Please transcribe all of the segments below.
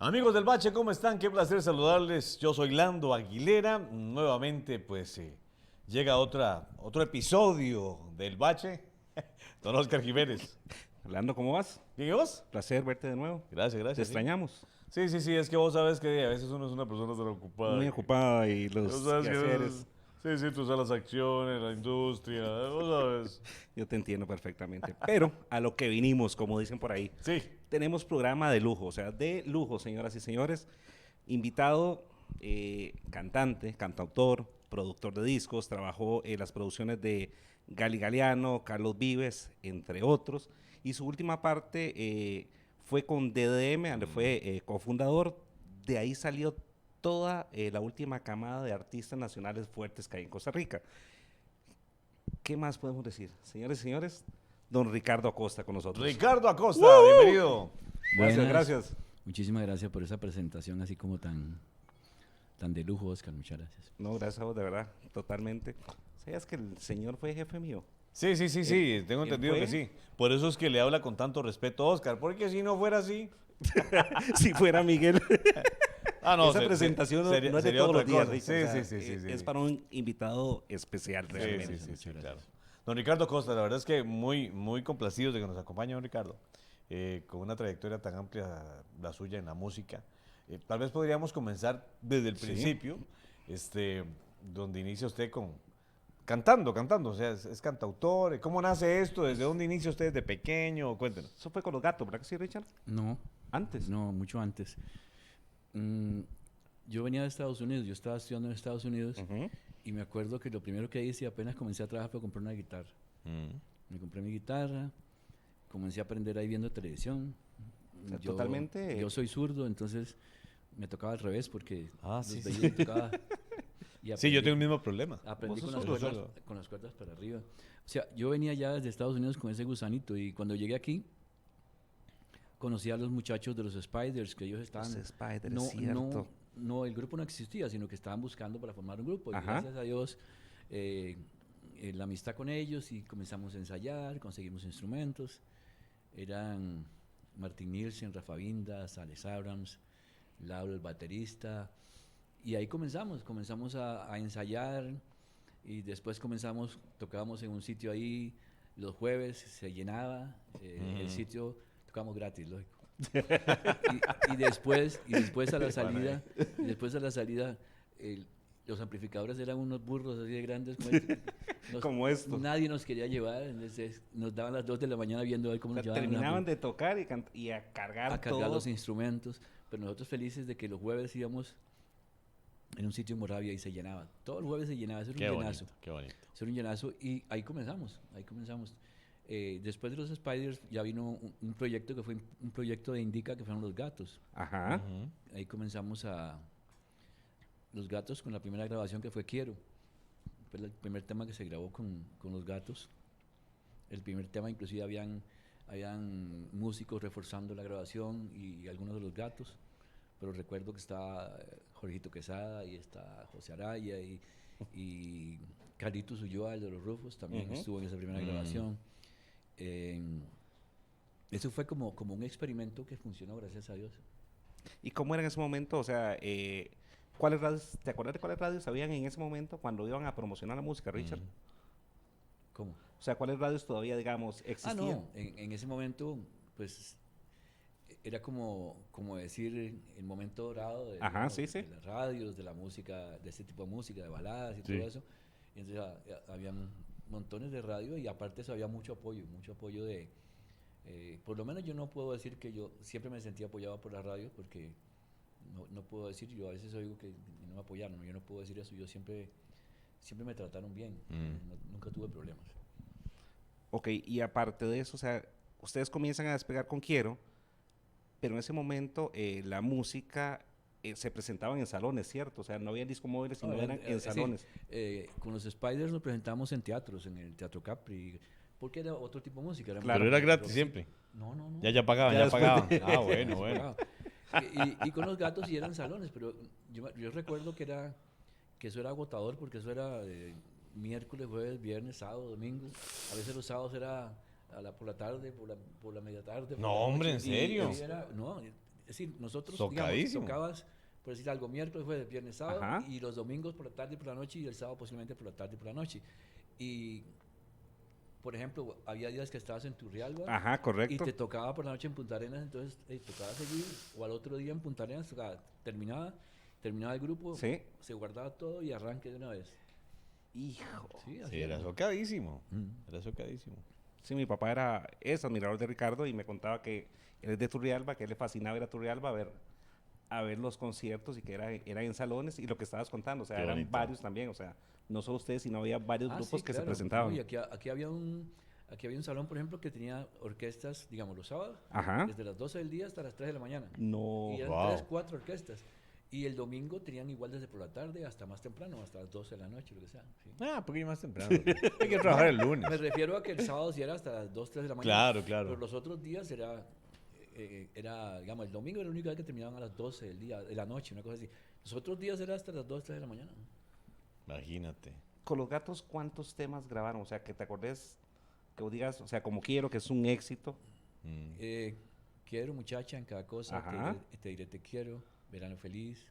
Amigos del Bache, ¿cómo están? Qué placer saludarles. Yo soy Lando Aguilera. Nuevamente, pues, llega otro episodio del Bache. Don Oscar Jiménez. Orlando, ¿cómo vas? ¿Bien y vos? Placer verte de nuevo. Gracias, Te gracias. Sí. extrañamos. Sí, es que vos sabes que a veces uno es una persona tan ocupada. Muy ocupada y Vos los sabes que a quehaceres. veces, sí, tú sabes las acciones, la industria, vos sabes. Yo te entiendo perfectamente. Pero a lo que vinimos, como dicen por ahí. Sí. Tenemos programa de lujo, o sea, de lujo, señoras y señores. Invitado, cantante, cantautor, productor de discos, trabajó en las producciones de Gali Galeano, Carlos Vives, entre otros. Y su última parte fue con DDM, donde fue cofundador. De ahí salió toda la última camada de artistas nacionales fuertes que hay en Costa Rica. ¿Qué más podemos decir? Señores y señores, don Ricardo Acosta con nosotros. Ricardo Acosta, bienvenido. Gracias, Buenas. gracias. Muchísimas gracias por esa presentación así como tan de lujo, Oscar. Muchas gracias. No, gracias a vos, de verdad, totalmente. ¿Sabías que el señor fue jefe mío? Sí, tengo él entendido fue- que sí. Por eso es que le habla con tanto respeto a Oscar, porque si no fuera así... Si fuera Miguel. Ah, Esa presentación no es de sería todos otra los días, cosa. Richard, Sí, o sea, sí. Es para un invitado especial, realmente. Sí, claro. Don Ricardo Costa, la verdad es que muy complacidos de que nos acompañe don Ricardo, con una trayectoria tan amplia la suya en la música. Tal vez podríamos comenzar desde el Sí. principio, donde inicia usted cantando, o sea, es cantautor. ¿Cómo nace esto? ¿Desde dónde inicia usted desde pequeño? Cuéntenos. Eso fue con los gatos, ¿verdad que sí, Richard? No, Antes. no, mucho antes. Yo venía de Estados Unidos, yo estaba estudiando en Estados Unidos Ujú. y me acuerdo que lo primero que hice apenas comencé a trabajar fue comprar una guitarra. Me compré mi guitarra, comencé a aprender ahí viendo televisión. O sea, totalmente- Yo soy zurdo, entonces me tocaba al revés porque Ah, los sí, veía sí. y tocaba. Y Sí, yo aprendí- tengo el mismo problema. Aprendí ¿Vos con sos las, zurdo? con las cuerdas para arriba. O sea, yo venía ya desde Estados Unidos con ese gusanito y cuando llegué aquí conocí a los muchachos de los Spiders que ellos estaban... Los Spiders, no, cierto. no, el grupo no existía, sino que estaban buscando para formar un grupo. Y Ajá. gracias a Dios, la amistad con ellos y comenzamos a ensayar, conseguimos instrumentos. Eran Martin Nielsen, Rafa Vindas, Alex Abrams, Lauro el baterista. Y ahí comenzamos a ensayar y después tocábamos en un sitio ahí los jueves, se llenaba el sitio, tocábamos gratis, lógico. y después a la salida, los amplificadores eran unos burros así de grandes Como estos. Nadie nos quería llevar, entonces nos daban las 2 de la mañana viendo a ver cómo O sea, nos llevaban terminaban de tocar y a cargar a cargar todo. los instrumentos, pero nosotros felices de que los jueves íbamos en un sitio en Moravia y se llenaba. Todo el jueves se llenaba, eso era un llenazo. Qué bonito. Eso era un llenazo y ahí comenzamos. Después de los Spiders ya vino un proyecto que fue un proyecto de Indica que fueron Los Gatos. Ajá. Ahí comenzamos Los Gatos con la primera grabación que fue Quiero. Fue el primer tema que se grabó con Los Gatos. El primer tema inclusive habían músicos reforzando la grabación y algunos de Los Gatos. Pero recuerdo que está Jorgito Quesada y está José Araya y Carlitos Ulloa, el de Los Rufos, también estuvo en esa primera grabación. Eso fue como un experimento que funcionó, gracias a Dios. ¿Y cómo era en ese momento? O sea, ¿cuáles radios, ¿te acuerdas de cuáles radios habían en ese momento cuando iban a promocionar la música, Richard? ¿Cómo? O sea, ¿cuáles radios todavía, digamos, existían? No, en ese momento, pues, era como decir el momento dorado de, Ajá, sí. de las radios, de la música, de este tipo de música, de baladas y Sí. todo eso. Y entonces habían montones de radio y aparte de eso había mucho apoyo de... por lo menos yo no puedo decir que yo siempre me sentía apoyado por la radio porque no puedo decir, yo a veces oigo que no me apoyaron, yo no puedo decir eso, yo siempre me trataron bien, nunca tuve problemas. Ok, y aparte de eso, o sea, ustedes comienzan a despegar con Quiero, pero en ese momento la música se presentaban en salones, ¿cierto? O sea, no había disco móviles, sino eran en Sí, salones. con los Spiders nos presentamos en teatros, en el Teatro Capri, porque era otro tipo de música. Claro. Pero era gratis rock. siempre. No. Ya pagaban, Ya ya después pagaban. de- Ah, bueno. Pagaba. Y con los gatos sí eran salones, pero yo recuerdo que eso era agotador porque eso era miércoles, jueves, viernes, sábado, domingo. A veces los sábados era por la tarde, por la media tarde. por No, la hombre, noche, ¿en serio? no, Es decir, nosotros, Socadísimo. tocabas, por decir algo, miércoles, jueves, viernes, sábado, Ajá. y los domingos por la tarde y por la noche, y el sábado posiblemente por la tarde y por la noche. Y, por ejemplo, había días que estabas en Turrialba, Ajá, y correcto. te tocaba por la noche en Punta Arenas, entonces tocaba seguir, o al otro día en Punta Arenas, terminaba el grupo, Sí. se guardaba todo y arranque de una vez. Hijo. Sí, así Sí, era era. socadísimo. Mm. Era socadísimo. Sí, mi papá es admirador de Ricardo y me contaba que él es de Turrialba, que él le fascinaba ir a Turrialba a ver los conciertos y que era en salones y lo que estabas contando, o sea, Qué eran bonito. varios también, o sea, no solo ustedes, sino había varios Ah, grupos sí, que se claro. presentaban. No, y aquí había un salón, por ejemplo, que tenía orquestas, digamos, los sábados, Ajá. desde las 12 del día hasta las 3 de la mañana. No. Y eran wow. 3, 4 orquestas. Y el domingo tenían igual desde por la tarde hasta más temprano, hasta las 12 de la noche, lo que sea. Sí. Ah, un poquito más temprano. Hay que trabajar el lunes. Me refiero a que el sábado sí era hasta las 2, 3 de la mañana. Claro, claro. Pero los otros días era, digamos, el domingo era el único día que terminaban a las 12 del día, de la noche, una cosa así. Los otros días era hasta las 2, 3 de la mañana. Imagínate. Con los gatos, ¿cuántos temas grabaron? O sea, que te acordes, que vos digas, o sea, como quiero, que es un éxito. Mm. Quiero, muchacha, en cada cosa, Ajá. te diré te quiero, verano feliz.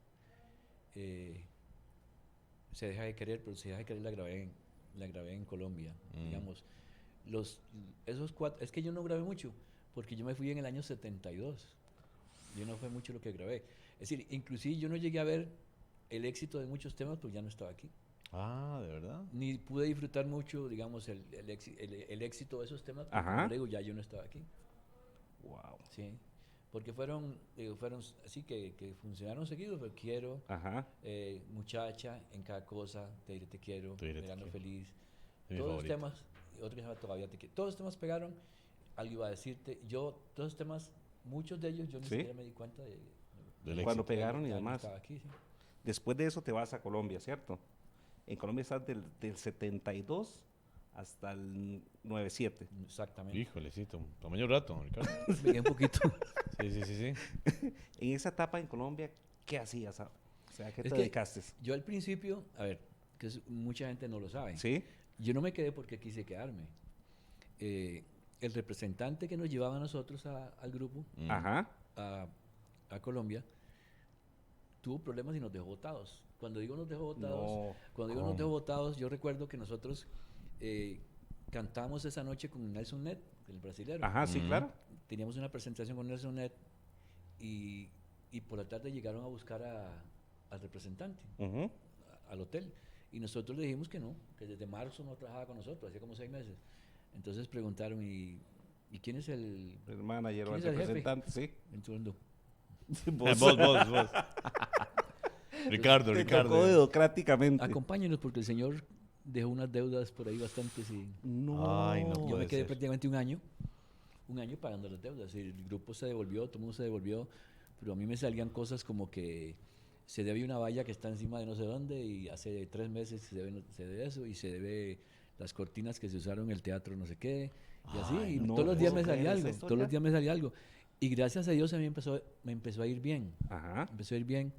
Se deja de querer, pero se deja de querer la grabé en Colombia, digamos. Esos 4, es que yo no grabé mucho, porque yo me fui en el año 72. Yo no fue mucho lo que grabé. Es decir, inclusive yo no llegué a ver el éxito de muchos temas, porque ya no estaba aquí. Ah, ¿de verdad? Ni pude disfrutar mucho, digamos, el éxito de esos temas, porque Ajá. como le digo, ya yo no estaba aquí. Wow. Sí, porque fueron así que funcionaron seguidos, pero quiero, Ajá. muchacha, en cada cosa, te diré te quiero, Te diré te verano quiero. feliz, Es mi todos los favorito. temas, y otro que se llama todavía te quiero, todos los temas pegaron, algo iba a decirte, todos los temas, muchos de ellos yo ni Sí. siquiera me di cuenta Del Cuando éxito. pegaron y ya no demás. estaba aquí, sí. Después de eso te vas a Colombia, ¿cierto? En Colombia estás del 72 hasta el 97. Exactamente. Híjole, sí, tamaño rato, Ricardo. Pegué un poquito. Sí, sí, sí, sí. En esa etapa en Colombia, ¿qué hacías? O sea, ¿qué Es te que dedicaste? yo al principio, a ver, mucha gente no lo sabe. ¿Sí? Yo no me quedé porque quise quedarme. El representante que nos llevaba a nosotros al grupo, Mm. Ajá. a Colombia, tuvo problemas y nos dejó votados. Cuando digo nos dejó votados, No. cuando digo nos dejó votados, yo recuerdo que nosotros cantamos esa noche con Nelson Net, el brasilero. Ajá, sí, Mm. claro. Teníamos una presentación con Nelson Net y por la tarde llegaron a buscar al representante Ujú. al hotel. Y nosotros le dijimos que no, que desde marzo no trabajaba con nosotros, hacía como 6 meses. Entonces preguntaron, ¿y quién es el...? El manager o ¿Quién el es el jefe? representante, sí. Entonces, Vos, vos. Ricardo, Te Ricardo. tocó dedocráticamente. acompáñenos porque el señor dejó unas deudas por ahí bastantes y No. Ay, no yo puede me quedé ser. prácticamente un año pagando las deudas. Y el grupo se devolvió, todo el mundo se devolvió, pero a mí me salían cosas como que se debe una valla que está encima de no sé dónde y hace 3 meses se debe eso y se debe las cortinas que se usaron en el teatro no sé qué y así. Ay, Y no todos los días me puedo salía creer esa algo, todos los historia. días me salía algo. Y gracias a Dios a mí me empezó a ir bien. Ajá. Empezó a ir bien.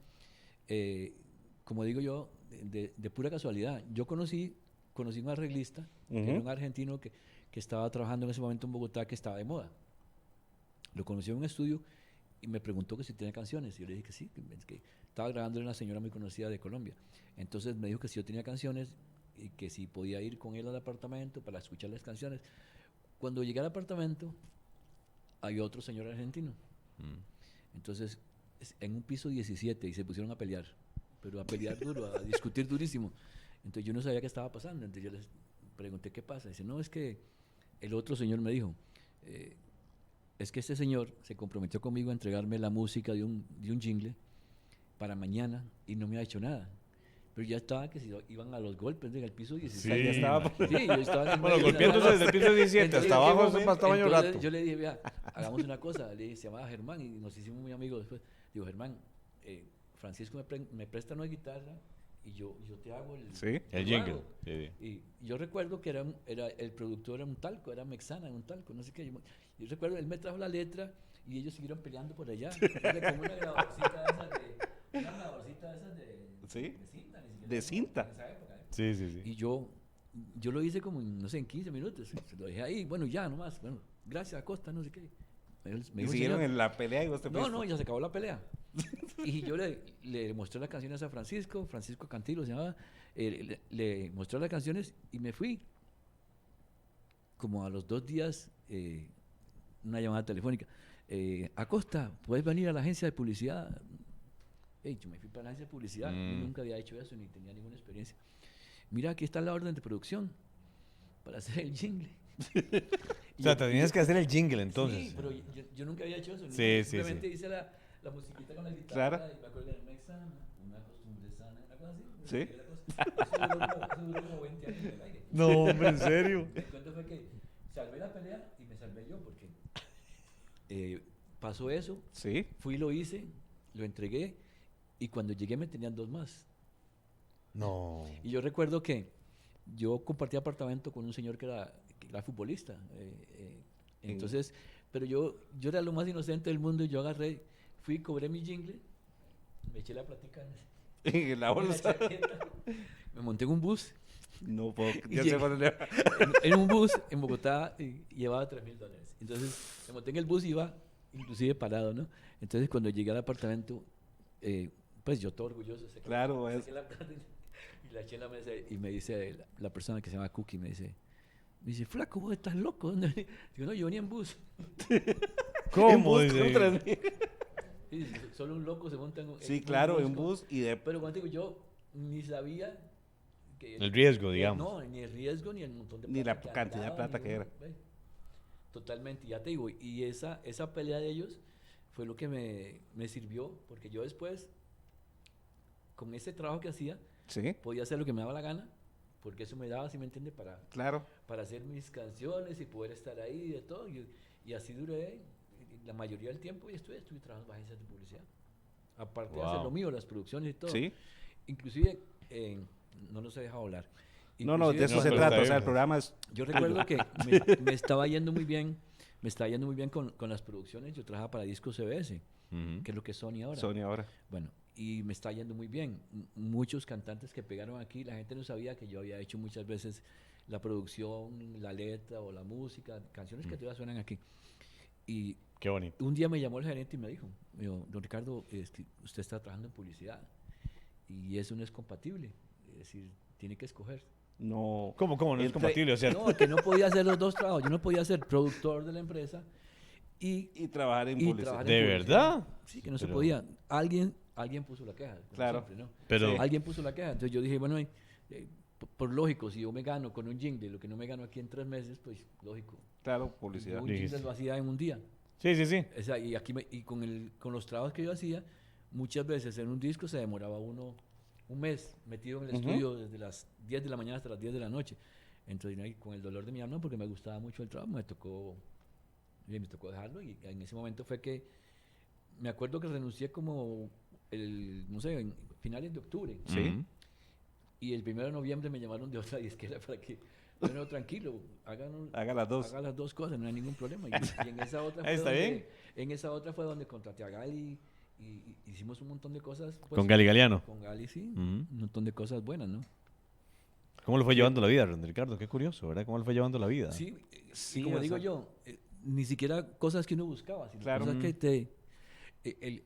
Como digo yo, de pura casualidad. Yo conocí un arreglista, que era Ujú. un argentino que estaba trabajando en ese momento en Bogotá, que estaba de moda. Lo conocí en un estudio y me preguntó que si tenía canciones. Y yo le dije que sí, que estaba grabando una señora muy conocida de Colombia. Entonces me dijo que si yo tenía canciones y que si podía ir con él al apartamento para escuchar las canciones. Cuando llegué al apartamento, había otro señor argentino. Mm. Entonces, en un piso 17 y se pusieron a pelear, pero a pelear duro, a discutir durísimo. Entonces yo no sabía qué estaba pasando. Entonces yo les pregunté qué pasa. Dice, no, es que el otro señor me dijo, es que este señor se comprometió conmigo a entregarme la música de un jingle para mañana y no me ha hecho nada. Pero ya estaba que se iban a los golpes en el piso 16. Sí, ya estaba. Sí, yo estaba en el Bueno, medio de la golpeándose nada. desde el piso 17 Entonces, hasta abajo ¿qué es más tamaño Entonces, rato. yo le dije, vea, hagamos una cosa. Le dije, se llamaba Germán y nos hicimos muy amigos después. Digo, Germán, Francisco me presta una guitarra y yo te hago Sí. El lo jingle. hago. Sí, sí. Y yo recuerdo que el productor era un talco, era Mexana, un talco, no sé qué. Yo recuerdo, él me trajo la letra y ellos siguieron peleando por allá. Era como una grabadorcita de esas de Sí. cinta, ni siquiera De cinta. en esa época, ¿eh? Sí, sí, sí. Y yo lo hice como, no sé, en 15 minutos. Se lo dejé ahí, bueno, ya nomás. Bueno, gracias, Acosta, no sé qué. Me Y dijo, siguieron "Señor". en la pelea y vos te No, fuiste. no, ya se acabó la pelea. Y yo le mostré las canciones a Francisco Cantilo se llamaba, le mostré las canciones y me fui. Como a los 2 días, una llamada telefónica. Acosta, ¿puedes venir a la agencia de publicidad? Hey, yo me fui para la agencia de publicidad, yo nunca había hecho eso, ni tenía ninguna experiencia. Mira, aquí está la orden de producción para hacer el jingle. O sea, te tenías que hacer el jingle entonces. Sí, pero yo nunca había hecho eso. Sí, sí, Simplemente sí. hice la musiquita con la guitarra Claro. y me acuerdo de Mexana, una costumbre sana, una cosa así. Sí. Eso duró como 20 años en el aire. No, hombre, ¿en serio? El cuento fue que salvé la pelea y me salvé yo porque pasó eso, Sí. fui y lo hice, lo entregué y cuando llegué me tenían 2 más. No. Y yo recuerdo que yo compartí apartamento con un señor que era futbolista. Entonces, pero yo era lo más inocente del mundo y yo agarré, fui, cobré mi jingle, me eché la platica En la en la bolsa. chaqueta, me monté en un bus, No puedo. Y Ya sé llegué- cuándo le- en un bus en Bogotá y llevaba $3,000. Entonces, me monté en el bus y iba inclusive parado, ¿no? Entonces, cuando llegué al apartamento, pues yo todo orgulloso, Claro, saqué la plata y la eché en la mesa y me dice la persona que se llama Cookie, me dice, flaco, vos estás loco. ¿Dónde venís?" Digo, no, yo venía en bus. ¿Cómo? En bus Dice? contra mí. Y dice, solo un loco se monta en Sí, un claro, en con- bus y de. Pero cuando digo, yo ni sabía que El riesgo, digamos. no, ni el riesgo ni el montón de Ni plata la que cantidad de andaba, plata que era. ve. Totalmente, ya te digo, y esa pelea de ellos fue lo que me sirvió, porque yo después, con ese trabajo que hacía, Sí, podía hacer lo que me daba la gana, porque eso me daba, si me entiende, claro. para hacer mis canciones y poder estar ahí de todo. Y así duré la mayoría del tiempo y estuve trabajando en agencias de publicidad. Aparte de hacer Wow. lo mío, las producciones y todo. Sí. Inclusive, no los he dejado hablar. No, no, de Inclusive eso No, se pero trata. está O sea, bien, el programa es. yo recuerdo que me estaba yendo muy bien, con las producciones. Yo trabajaba para Discos CBS, Ujú. que es lo que es Sony ahora. Sony ahora. Bueno, y me está yendo muy bien. Muchos cantantes que pegaron aquí, la gente no sabía que yo había hecho muchas veces la producción, la letra o la música, canciones que todavía suenan aquí. Y Qué bonito. un día me llamó el gerente y me dijo, don Ricardo, usted está trabajando en publicidad y eso no es compatible. Es decir, tiene que escoger. No. ¿Cómo no es Entre- compatible? O sea, No, que no podía hacer los dos trabajos. Yo no podía ser productor de la empresa Y trabajar en y publicidad. trabajar ¿de en publicidad. verdad? Sí, que no se Pero- podía. Alguien puso la queja. como Claro. siempre, ¿no? Pero- Sí. Alguien puso la queja. Entonces yo dije, bueno, por lógico, si yo me gano con un jingle lo que no me gano aquí en 3 meses, pues lógico. Claro, publicidad. Un jingle Dijiste. lo hacía en un día. Sí, sí, sí. O sea, y aquí con los trabajos que yo hacía, muchas veces en un disco se demoraba uno un mes metido en el Ujú. estudio desde las 10 de la mañana hasta las 10 de la noche. Entonces, ¿no? Y con el dolor de mi alma, porque me gustaba mucho el trabajo, me tocó dejarlo. Y en ese momento fue que me acuerdo que renuncié como no sé, en finales de octubre. Sí. Ujú. Y el 1 de noviembre me llamaron de otra disquera para que, bueno, tranquilo, Haga las dos. haga las dos cosas, no hay ningún problema. Y en esa otra Está bien. en esa otra fue donde contraté a Gali y hicimos un montón de cosas. pues, Con Gali Galeano. Con Gali, sí. Ujú. Un montón de cosas buenas, ¿no? ¿Cómo le fue llevando la vida, Ricardo? Qué curioso, ¿verdad? ¿Cómo le fue llevando la vida? Sí, Sí, como o digo sea- yo, ni siquiera cosas que uno buscaba, sino Claro. cosas que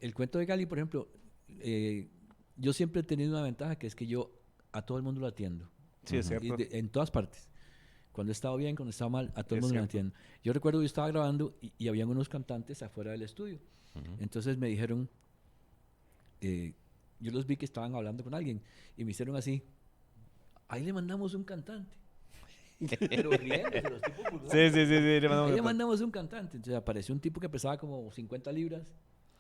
el cuento de Gali, por ejemplo, yo siempre he tenido una ventaja que es que yo a todo el mundo lo atiendo. Sí, es Y cierto. en todas partes. Cuando he estado bien, cuando he estado mal, a todo el Es mundo lo cierto. atiendo. Yo recuerdo que yo estaba grabando y habían unos cantantes afuera del estudio. Ujú. Entonces me dijeron, yo los vi que estaban hablando con alguien y me hicieron así, ahí le mandamos un cantante. Pero riéndose, los tipos burlados. Sí, sí, sí, sí. Le mandamos Ahí le un- mandamos un cantante. Entonces apareció un tipo que pesaba como 50 libras.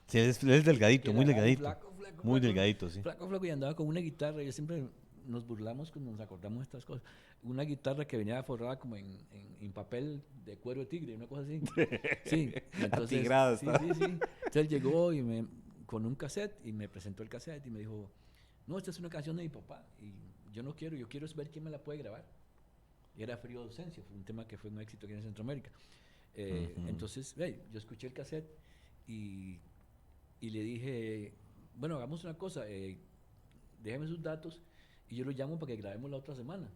Sí, es delgadito, que muy era delgadito. flaco, Muy flaco, delgadito, sí. Flaco, flaco, y andaba con una guitarra. Yo siempre nos burlamos cuando nos acordamos de estas cosas. Una guitarra que venía forrada como en papel de cuero de tigre, una cosa así. Sí, y entonces, Atigrada sí, estaba. sí, sí. Entonces él llegó con un cassette y me presentó el cassette y me dijo, no, esta es una canción de mi papá y yo quiero ver quién me la puede grabar. Y era Frío de Ausencia, fue un tema que fue un éxito aquí en Centroamérica. Ujú. Entonces, yo escuché el cassette y le dije, bueno, hagamos una cosa, déjeme sus datos y yo lo llamo para que grabemos la otra semana.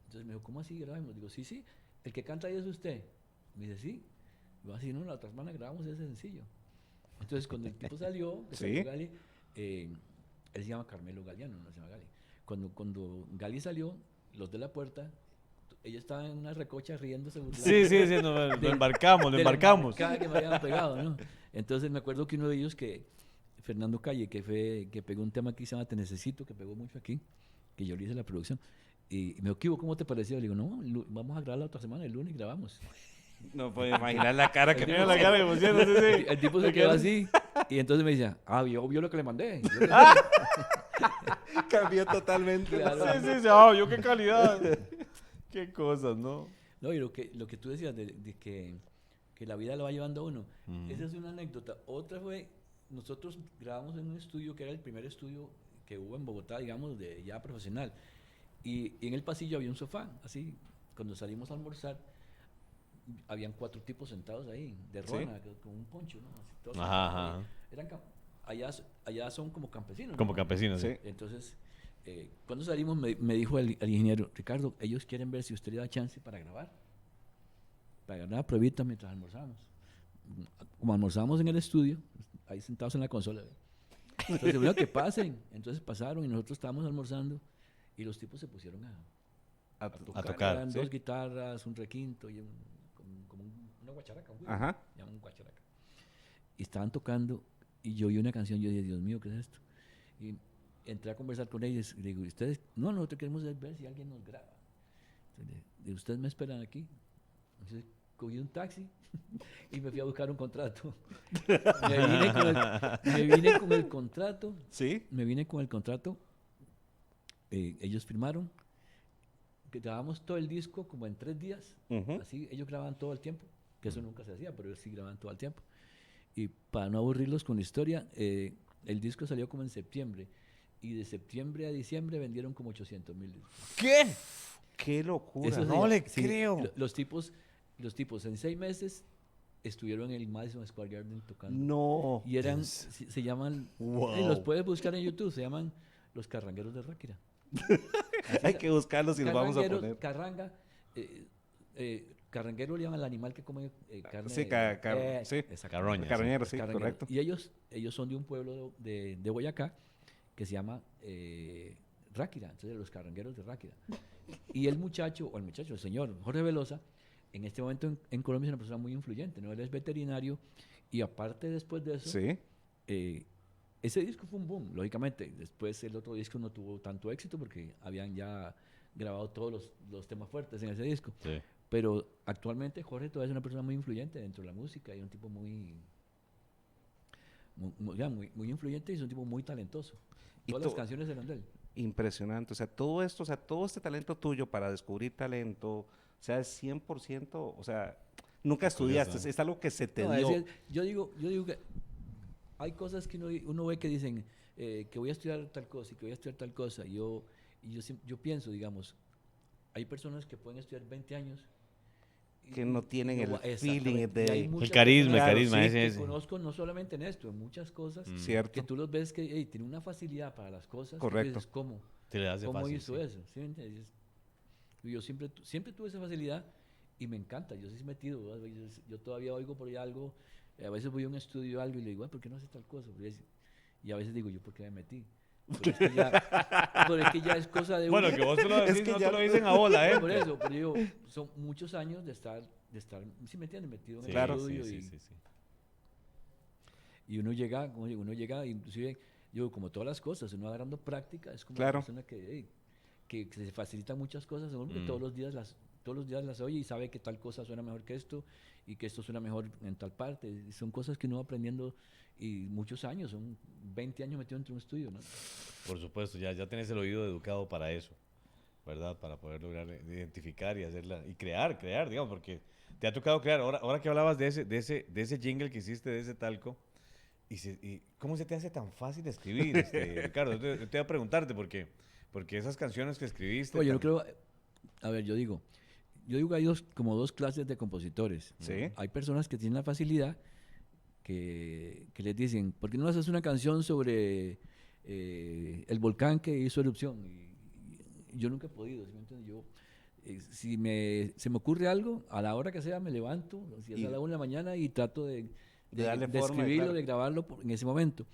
Entonces me dijo, ¿cómo así grabemos? Digo, sí, el que canta ahí es usted. Me dice, sí. va así, no, la otra semana grabamos ese sencillo. Entonces, cuando el tipo salió, que Sí. salió Gali, él se llama Carmelo Galeano, no se llama Gali. Cuando Gali salió, los de la puerta, ella estaba en una recocha riéndose. Sí, sí, sí, lo embarcamos, lo de la embarcamos. marcada que me habían pegado, ¿no? Entonces me acuerdo que uno de ellos, Fernando Calle, que pegó un tema aquí que se llama Te Necesito, que pegó mucho aquí, que yo le hice la producción, y me dijo, ¿cómo te pareció? Le digo, no, vamos a grabar la otra semana, el lunes grabamos. No puedo imaginar la cara que Mira la cara que pusieron, sí, sí. El tipo se quedó así, y entonces me decía, vio lo que le mandé. cambió totalmente. Claro. Sí, sí, sí, yo qué calidad. Qué cosas, ¿no? No, y lo que tú decías de que la vida lo va llevando a uno, esa es una anécdota. Otra fue, nosotros grabamos en un estudio que era el primer estudio que hubo en Bogotá, digamos, de ya profesional. Y en el pasillo había un sofá, así, cuando salimos a almorzar, habían 4 tipos sentados ahí, de rona, con un poncho, ¿no? Así, todos Ajá, sentados ajá. ahí. Allá son como campesinos. Como ¿no? campesinos, sí. Sí. Entonces, cuando salimos me dijo el ingeniero, Ricardo, ellos quieren ver si usted le da chance para grabar una pruebita mientras almorzamos. Como almorzamos en el estudio, ahí sentados en la consola, ¿ve? Entonces, bueno, que pasen. Entonces pasaron y nosotros estábamos almorzando y los tipos se pusieron A A tocar. Eran ¿sí? 2 guitarras, un requinto y una guacharaca. Ajá. Llaman guacharaca. Y estaban tocando y yo oí una canción, yo dije, Dios mío, ¿qué es esto? Y entré a conversar con ellos y le digo, ¿ustedes? No, nosotros queremos ver si alguien nos graba. Entonces, ¿ustedes me esperan aquí? Entonces cogí un taxi y me fui a buscar un contrato. Me vine con el contrato. Sí. Me vine con el contrato. Ellos firmaron que grabamos todo el disco como en 3 días. Ujú. Así ellos grababan todo el tiempo, que eso nunca se hacía, pero ellos sí grababan todo el tiempo. Y para no aburrirlos con la historia, el disco salió como en septiembre. Y de septiembre a diciembre vendieron como 800,000 discos. ¿Qué? Qué locura. Eso no se le llama- sí, creo. Los tipos en 6 meses estuvieron en el Madison Square Garden tocando. No. Y se llaman, Wow. los puedes buscar en YouTube, se llaman Los Carrangueros de Ráquira. Hay que buscarlos y los vamos a Carrangueros, poner. Carranga, carranguero le llaman al animal que come carne. Sí, sí. exacto. Carroña. Carroñero, sí, Carranguero. correcto. Y ellos son de un pueblo de Boyacá que se llama Ráquira, entonces los carrangueros de Ráquira. Y el señor Jorge Velosa, en este momento en Colombia es una persona muy influyente, ¿no? Él es veterinario y aparte después de eso, Sí. ese disco fue un boom, lógicamente. Después el otro disco no tuvo tanto éxito porque habían ya grabado todos los temas fuertes en ese disco. Sí. Pero actualmente Jorge todavía es una persona muy influyente dentro de la música y un tipo muy influyente y es un tipo muy talentoso. Y Todas las to- canciones eran de él. Impresionante. O sea, todo esto, o sea, todo este talento tuyo para descubrir talento, o sea, es 100%, o sea, nunca estudiaste, curioso. es algo que se te No, dio. yo digo que hay cosas que uno ve que dicen que voy a estudiar tal cosa y que voy a estudiar tal cosa. Yo pienso, digamos, hay personas que pueden estudiar 20 años Que no tienen el exactamente. feeling Y hay de... muchas carisma, personas el carisma, que ese. conozco no solamente en esto, en muchas cosas Cierto. que tú los ves que tienen una facilidad para las cosas. que tú Correcto. dices, ¿cómo? Te le hace ¿Cómo fácil, hizo sí. eso? ¿Sí me entiendes? Y yo siempre tuve esa facilidad y me encanta. Yo sí he metido. ¿verdad? Yo todavía oigo por ahí algo. A veces voy a un estudio o algo y le digo, ¿por qué no hace tal cosa? Y a veces digo, ¿yo por qué me metí? Pero es que ya es cosa de Bueno, uno. que vos te lo decís, Es que no ya- te lo dicen a bola, ¿eh? Por eso, pero yo, son muchos años de estar, ¿sí me entiendes? Metido en Sí, el Claro. estudio sí, y, sí, sí. y uno llega, inclusive, yo como todas las cosas, uno agarrando práctica, es como Claro. una persona que se facilitan muchas cosas, seguro que Mm. todos los días las oye y sabe que tal cosa suena mejor que esto y que esto suena mejor en tal parte. Y son cosas que uno va aprendiendo y muchos años, son 20 años metido entre un estudio, ¿no? Por supuesto, ya tenés el oído educado para eso, ¿verdad? Para poder lograr identificar y hacerla y crear, digamos, porque te ha tocado crear. Ahora que hablabas de ese jingle que hiciste, de ese talco, y ¿cómo se te hace tan fácil escribir, Ricardo? Te voy a preguntarte porque esas canciones que escribiste. Oye, yo tan- creo, a ver, yo digo que hay como dos clases de compositores. ¿no? Sí. Hay personas que tienen la facilidad que les dicen, ¿por qué no haces una canción sobre el volcán que hizo erupción? Y yo nunca he podido, ¿sí me entiendes? se me ocurre algo, a la hora que sea me levanto, si es Y a la 1 de la mañana, y trato de darle de forma, escribirlo, claro. de grabarlo en ese momento.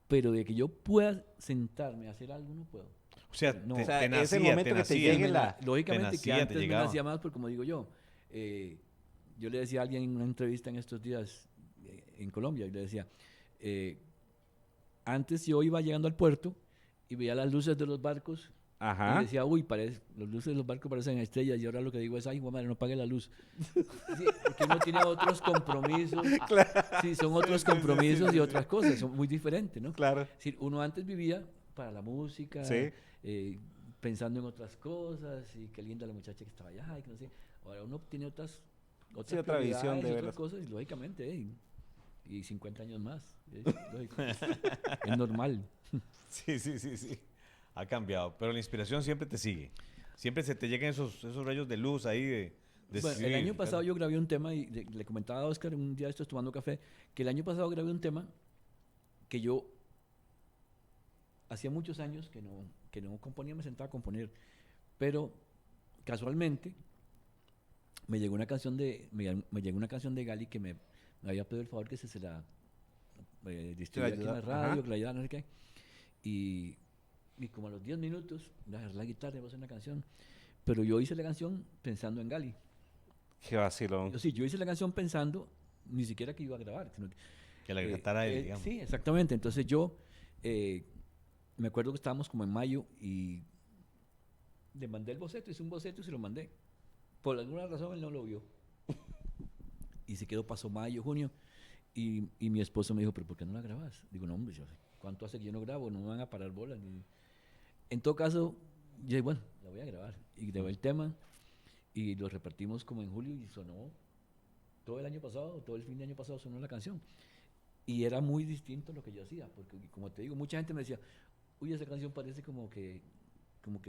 Pero de que yo pueda sentarme a hacer algo, no puedo. O sea, No. te, O sea, te es el nacía, momento te que te nacía. llegue la... Lógicamente te que nacía, te antes me llegaba. nacía más, porque como digo yo, yo le decía a alguien en una entrevista en estos días en Colombia, y le decía, antes yo iba llegando al puerto y veía las luces de los barcos y Ajá. decía, uy, los luces de los barcos parecen estrellas, y ahora lo que digo es, ay, madre, no apague la luz. Sí, porque uno tiene otros compromisos, sí, son otros compromisos y otras cosas, son muy diferentes, ¿no? Claro. Es decir, uno antes vivía para la música, Sí. pensando en otras cosas, y qué linda la muchacha que estaba allá, y que no sé. Ahora uno tiene otras Sí, otra visión prioridades de y ver otras las- cosas, y lógicamente, y 50 años más, lógico, es normal. Sí, sí, sí, sí. Ha cambiado. Pero la inspiración siempre te sigue. Siempre se te llegan esos rayos de luz ahí de Bueno, el escribir, año pasado Ricardo. yo grabé un tema, y le comentaba a Oscar un día estos tomando café, que el año pasado grabé un tema que yo hacía muchos años que no componía, me sentaba a componer, pero casualmente me llegó una canción de Gali que me había pedido el favor que se la distribuía aquí en la ayuda, radio, ajá. que la ayudara, no sé qué, y, y como a los 10 minutos, agarré la guitarra y voy a hacer una canción, pero yo hice la canción pensando en Gali. Qué vacilón. Yo hice la canción pensando ni siquiera que iba a grabar, sino que, Que la cantara él, digamos. sí, exactamente. Entonces yo me acuerdo que estábamos como en mayo y le mandé el boceto, hice un boceto y se lo mandé. Por alguna razón él no lo vio. Y se quedó, pasó mayo, junio, y mi esposo me dijo, pero ¿por qué no la grabas? Digo, no, hombre, ¿cuánto hace que yo no grabo? No me van a parar bolas. En todo caso, yo dije, bueno, la voy a grabar. Y grabé el tema y lo repartimos como en julio y sonó todo el año pasado, todo el fin de año pasado sonó la canción. Y era muy distinto a lo que yo hacía, porque como te digo, mucha gente me decía, uy, esa canción parece como que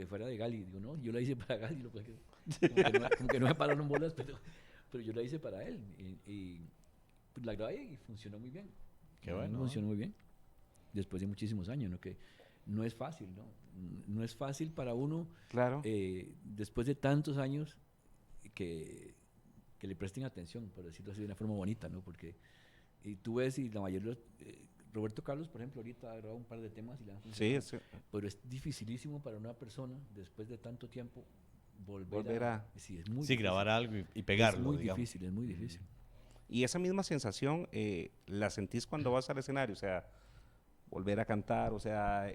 fuera de Gali. Digo, no, yo la hice para Gali, como que no me pararon bolas, pero yo la hice para él. Y pues la grabé y funcionó muy bien. Qué bueno. Funcionó muy bien, después de muchísimos años, ¿no? Que no es fácil, ¿no? No es fácil para uno, Claro. después de tantos años, que, que le presten atención, por decirlo así de una forma bonita, ¿no? Porque y tú ves, y la mayoría, Roberto Carlos, por ejemplo, ahorita ha grabado un par de temas y le han Sí, funcionado, pero es dificilísimo para una persona, después de tanto tiempo, volver a... Sí, es muy Sí, difícil. grabar algo y Es pegarlo, muy digamos. difícil, es muy difícil. Y esa misma sensación la sentís cuando vas al escenario, o sea, volver a cantar, o sea,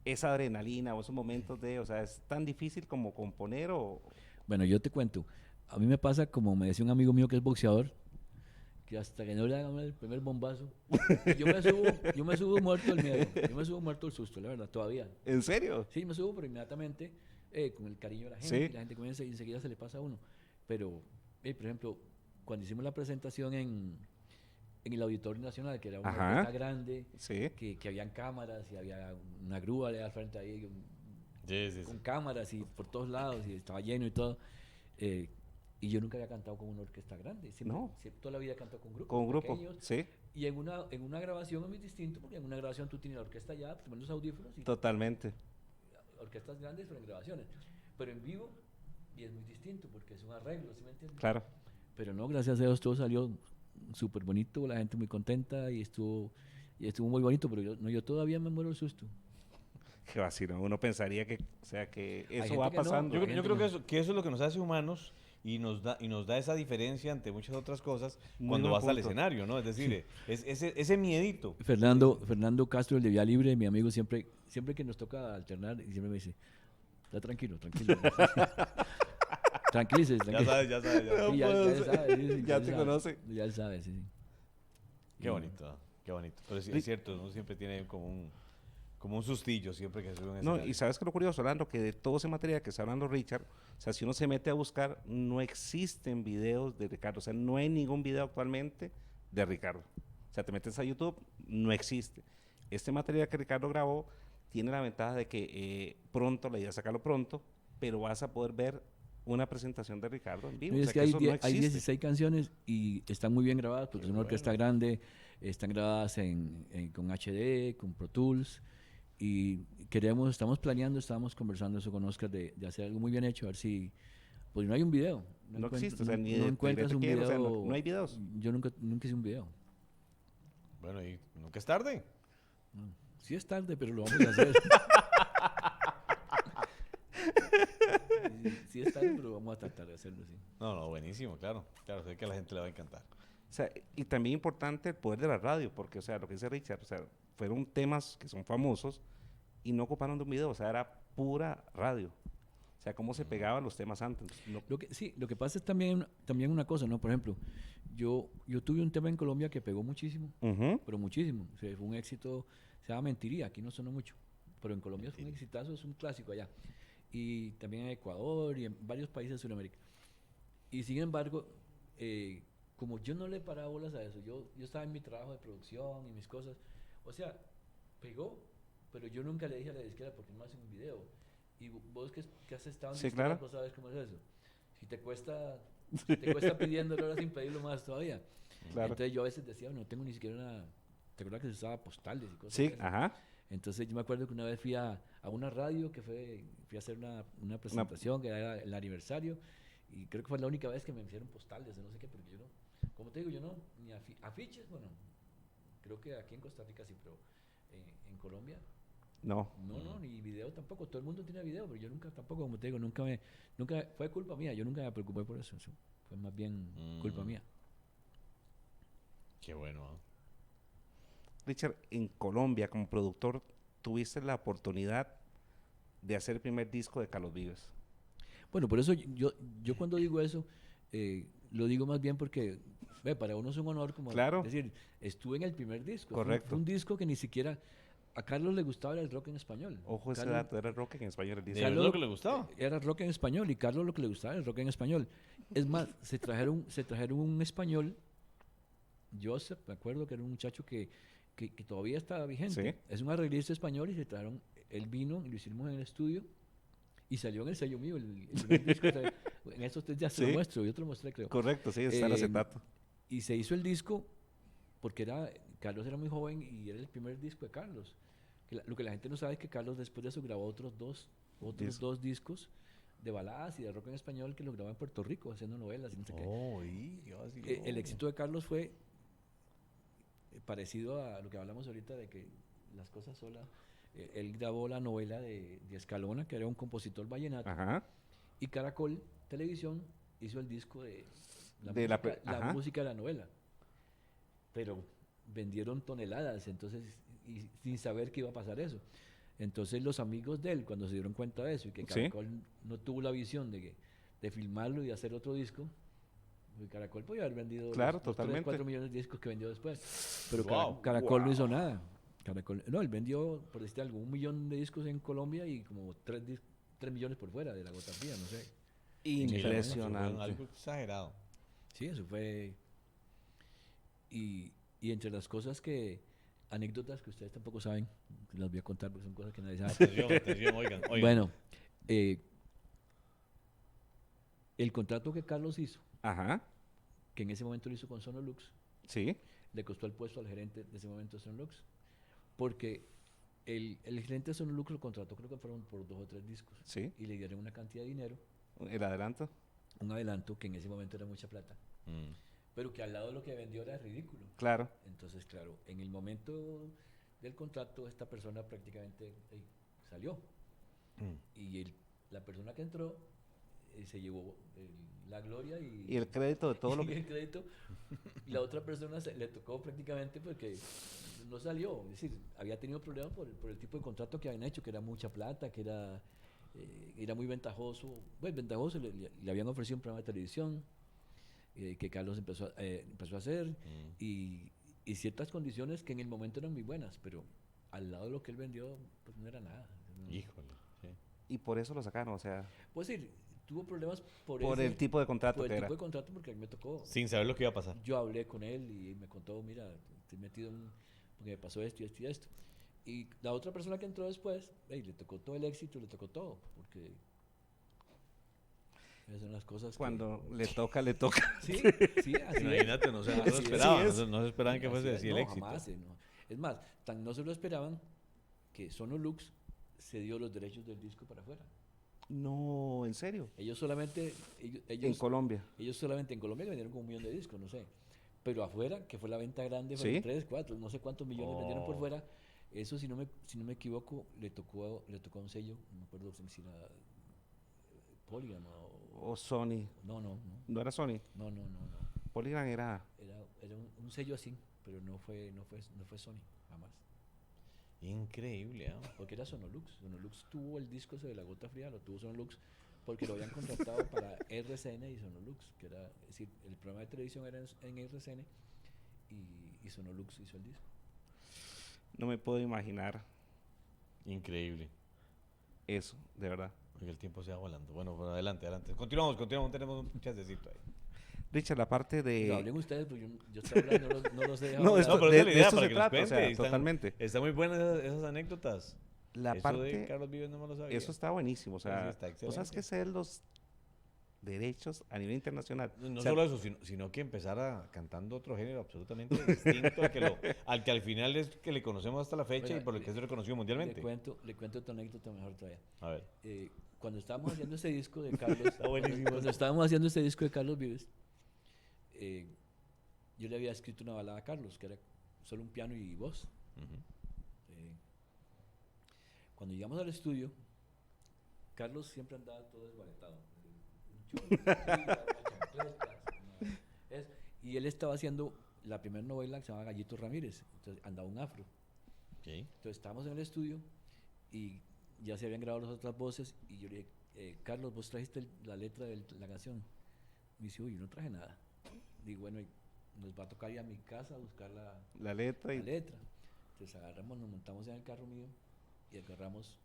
esa adrenalina o esos momentos de, o sea, es tan difícil como componer o... Bueno, yo te cuento, a mí me pasa como me decía un amigo mío que es boxeador, que hasta que no le hagan el primer bombazo, yo me subo muerto del miedo, yo me subo muerto del susto, la verdad, todavía. ¿En serio? Sí, me subo, pero inmediatamente, con el cariño de la gente, Sí. y la gente comienza y enseguida se le pasa a uno. Pero, por ejemplo, cuando hicimos la presentación en el Auditorio Nacional, que era una Ajá. orquesta grande, Sí. que habían cámaras y había una grúa al frente ahí, Sí, sí, sí. con cámaras y por todos lados, y estaba lleno y todo. Y yo nunca había cantado con una orquesta grande. No. Siempre toda la vida he cantado con grupos Con un grupo, pequeños. sí, Y en una grabación es muy distinto, porque en una grabación tú tienes la orquesta ya, te pones los audífonos y totalmente. orquestas grandes, pero en grabaciones. Pero en vivo, y es muy distinto, porque es un arreglo, ¿sí me entiendes? Claro. Pero no, gracias a Dios todo salió súper bonito, la gente muy contenta y estuvo muy bonito, pero yo todavía me muero el susto. Qué vacilo. Uno pensaría que, o sea, que eso gente va que no, pasando. Yo, hay yo gente creo que que eso es lo que nos hace humanos y nos da esa diferencia ante muchas otras cosas Muy cuando buen vas al punto. escenario, ¿no? Es decir, es ese miedito. Fernando Castro, el de Vía Libre, mi amigo, siempre que nos toca alternar, y siempre me dice, está tranquilo. Tranquilices, Ya sabes, ya sabes. Ya sabes. Sí, ya él sabe, sí, Ya él te sabe. conoce. Ya él sabe, sí. Qué bonito, qué bonito. Pero sí, Ri- es cierto, uno siempre tiene como un sustillo siempre que sube un No, escenario. y sabes que lo curioso, Orlando, que de todo ese material que está hablando Richard, o sea, si uno se mete a buscar, no existen videos de Ricardo, o sea, no hay ningún video actualmente de Ricardo. O sea, te metes a YouTube, no existe. Este material que Ricardo grabó tiene la ventaja de que pronto, la idea es sacarlo pronto, pero vas a poder ver una presentación de Ricardo en vivo. No, O es sea, que que hay, eso no hay existe. 16 canciones y están muy bien grabadas porque Qué es una orquesta bueno. grande, están grabadas con HD, con Pro Tools y estamos planeando, estábamos conversando eso con Oscar de hacer algo muy bien hecho, Pues no hay un video. No existe, o sea, ni no de encuentras un Tigre, video. o sea, no hay videos. Yo nunca hice un video. Bueno, y nunca es tarde. No. Sí es tarde, pero lo vamos a hacer. Sí es tarde, pero vamos a tratar de hacerlo, sí. No, buenísimo, claro. Claro, sé que a la gente le va a encantar. O sea, y también importante el poder de la radio, porque, o sea, lo que dice Richard, o sea, fueron temas que son famosos y no ocuparon de un video, o sea, era pura radio. O sea, cómo se pegaban los temas antes. No- Lo que pasa es también una cosa, ¿no? Por ejemplo, yo tuve un tema en Colombia que pegó muchísimo, Ujú. pero muchísimo. O sea, fue un éxito, se llama Mentiría, aquí no sonó mucho, pero en Colombia fue un exitazo, es un clásico allá. Y también en Ecuador y en varios países de Sudamérica. Y sin embargo, como yo no le paraba bolas a eso, yo estaba en mi trabajo de producción y mis cosas, o sea, pegó, pero yo nunca le dije a la disquera porque no hacen un video. Y vos que has estado en Sí, disqueras, claro. vos sabes cómo es eso. Si te cuesta pidiéndolo ahora sin pedirlo más todavía. Claro. Entonces yo a veces decía, no tengo ni siquiera una... ¿Te acuerdas que se usaba postales y cosas Sí, de esas? ajá. Entonces yo me acuerdo que una vez fui a una radio que fui a hacer una presentación que era el aniversario y creo que fue la única vez que me hicieron postales de no sé qué, porque yo no, como te digo, yo no, ni afiches, bueno, creo que aquí en Costa Rica sí, pero en Colombia No. no, ni video tampoco, todo el mundo tiene video, pero yo nunca tampoco, como te digo, nunca fue culpa mía, yo nunca me preocupé por eso fue más bien culpa mía. Qué bueno, ¿ah? Richard, en Colombia, como productor, tuviste la oportunidad de hacer el primer disco de Carlos Vives. Bueno, por eso yo cuando digo eso, lo digo más bien porque para uno es un honor como Claro. decir, estuve en el primer disco. Correcto. Fue un disco que ni siquiera a Carlos le gustaba el rock en español. Ojo ese Carlos- dato, era rock en español el ¿De disco. verdad lo que le gustaba? Era rock en español y Carlos lo que le gustaba era el rock en español. Es más, se trajeron un español, Joseph, me acuerdo que era un muchacho que todavía estaba vigente. Sí. Es un arreglista español y se trajeron, él vino y lo hicimos en el estudio y salió en el sello mío, el primer disco. O sea, en estos 3 días se lo Sí. muestro, yo te lo mostré, creo. Correcto, sí, está el Eh, acetato. Y se hizo el disco porque Carlos era muy joven y era el primer disco de Carlos. Lo que la gente no sabe es que Carlos después de eso grabó otros dos discos de baladas y de rock en español que lo grabó en Puerto Rico haciendo novelas y no sé qué. Oh, y yo así, El éxito de Carlos fue parecido a lo que hablamos ahorita de que las cosas solas. Él grabó la novela de Escalona, que era un compositor vallenato, Ajá. y Caracol Televisión hizo el disco de De la pe- la ajá. música de la novela. Pero vendieron toneladas, entonces, y sin saber que iba a pasar eso. Entonces los amigos de él, cuando se dieron cuenta de eso y que Sí. Caracol no tuvo la visión de filmarlo y hacer otro disco, porque Caracol podía haber vendido Claro, los 3, totalmente. 4 millones de discos que vendió después. Pero Wow. Caracol no hizo nada. No, él vendió, por decirte algo, 1 millón de discos en Colombia y como 3 millones por fuera de la gota fría, no sé. Sí, la verdad, fue Impresionante. algo exagerado. Sí, eso fue. Y entre las cosas anécdotas que ustedes tampoco saben, las voy a contar porque son cosas que nadie sabe. Atención, oigan. Bueno, el contrato que Carlos hizo, Ajá. que en ese momento lo hizo con Sonolux, Sí. le costó el puesto al gerente de ese momento de Sonolux, porque el gerente de Sonolux lo contrató, creo que fueron por 2 o 3 discos, Sí. y le dieron una cantidad de dinero, El adelanto. un adelanto que en ese momento era mucha plata, Mm. pero que al lado de lo que vendió era ridículo. Claro. Entonces, claro, en el momento del contrato, esta persona prácticamente salió. Y la persona que entró se llevó la gloria Y el crédito de todo lo y que... el crédito. Y la otra persona le tocó prácticamente porque no salió. Es decir, había tenido problemas por el tipo de contrato que habían hecho, que era mucha plata, que era muy ventajoso. Pues ventajoso, le habían ofrecido un programa de televisión que Carlos empezó a hacer y ciertas condiciones que en el momento eran muy buenas, pero al lado de lo que él vendió, pues no era nada. Híjole. Sí. Y por eso lo sacaron, o sea, Pues sí, tuvo problemas por el tipo de contrato por el que era. tipo de contrato porque a mí me tocó. Sin saber lo que iba a pasar. Yo hablé con él y me contó, mira, estoy metido porque me pasó esto y esto y esto. Y la otra persona que entró después, le tocó todo el éxito, le tocó todo, porque esas son las cosas Cuando le toca, le toca. Sí, sí, así Imagínate, no se Así es. esperaban. Sí es. No se esperaban que Así fuese es. así el No, éxito. jamás, no. Es más, no se lo esperaban que Sonolux se dio los derechos del disco para afuera. No, ¿en serio? Ellos solamente, En Colombia. ellos solamente en Colombia vendieron como 1 millón de discos, no sé. Pero afuera, que fue la venta grande, Sí. fueron 3, 4, no sé cuántos millones vendieron por Oh. fuera. Eso, si no me equivoco, le tocó a un sello, no me acuerdo si era Polygram O Sony. no, no, no, ¿No era Sony? no, no, no, no. Polygram era... Era un sello así, pero no fue Sony, jamás. Increíble, ¿ah? Porque era Sonolux. Sonolux tuvo el disco ese de La Gota Fría, lo tuvo Sonolux porque lo habían contratado para RCN y Sonolux, que era, es decir, el programa de televisión era en RCN y Sonolux hizo el disco. No me puedo imaginar Increíble. eso, de verdad. Porque el tiempo se va volando. Bueno, pero adelante, adelante. Continuamos, tenemos un chancecito ahí. Richard, la parte de... Pero hablen ustedes, porque yo estoy hablando, no los he dejado No, hablar. esto- No, pero de- esa es la de idea, esto para se que nos trata, o sea, cuente. totalmente. Están muy buenas esas anécdotas. La Eso parte... de Carlos Vives no me lo sabía. Eso está buenísimo, o Sí, sea, está vos sabes excelente. que ser los derechos a nivel internacional. No O sea, solo eso, sino que empezara cantando otro género absolutamente distinto al que al final es que le conocemos hasta la fecha Oiga, y por el que es reconocido Le mundialmente. cuento otra anécdota mejor todavía. A ver. Cuando estábamos haciendo este disco de Carlos, buenísimo. cuando estábamos haciendo este disco de Carlos Vives, yo le había escrito una balada a Carlos, que era solo un piano y voz. Ujú. Eh, Cuando llegamos al estudio, Carlos siempre andaba todo desbaratado. Y él estaba haciendo la primera novela que se llama Gallito Ramírez, entonces andaba un afro. Ok. Entonces estábamos en el estudio y ya se habían grabado las otras voces y yo le dije, Carlos, vos trajiste la letra de la canción. Me dice, uy, yo no traje nada. Digo, bueno, nos va a tocar ir a mi casa a buscar la letra la y... letra. Entonces agarramos, nos montamos en el carro mío y agarramos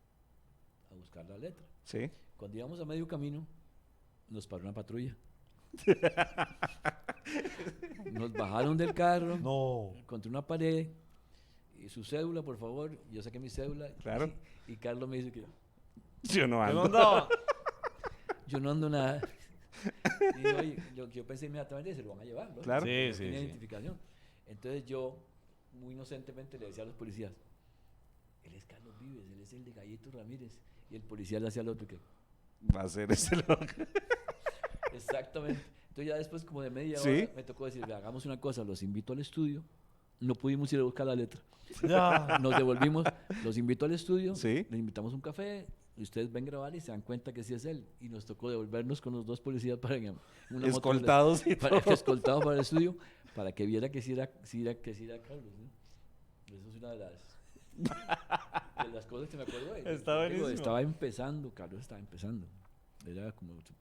a buscar la letra. Sí. Cuando íbamos a medio camino, nos paró una patrulla. Nos bajaron del carro No. contra una pared y su cédula, por favor. Yo saqué mi cédula. Claro. Y Carlos me dice que Yo no ¿Qué ando. onda? yo no ando nada. Y oye, yo pensé inmediatamente, se lo van a llevar, ¿no? Claro. Sí, No sí, tenía sí. identificación. Entonces yo, muy inocentemente, le decía a los policías, él es Carlos Vives, él es el de Gallito Ramírez. Y el policía le hacía al otro que, Va a ser ese loco. exactamente. Entonces ya después, como de media ¿Sí? hora, me tocó decir, hagamos una cosa, los invito al estudio. No pudimos ir a buscar la letra. Ya. Nos devolvimos, los invito al estudio, Sí. les invitamos un café, y ustedes ven grabar y se dan cuenta que sí es él. Y nos tocó devolvernos con los 2 policías para una moto Escoltados y todo. escoltados para el estudio, para que viera que sí era Carlos, ¿no? Eso es una de las cosas que me acuerdo de él. Está Digo, buenísimo. estaba empezando, Carlos estaba empezando. Era como, yo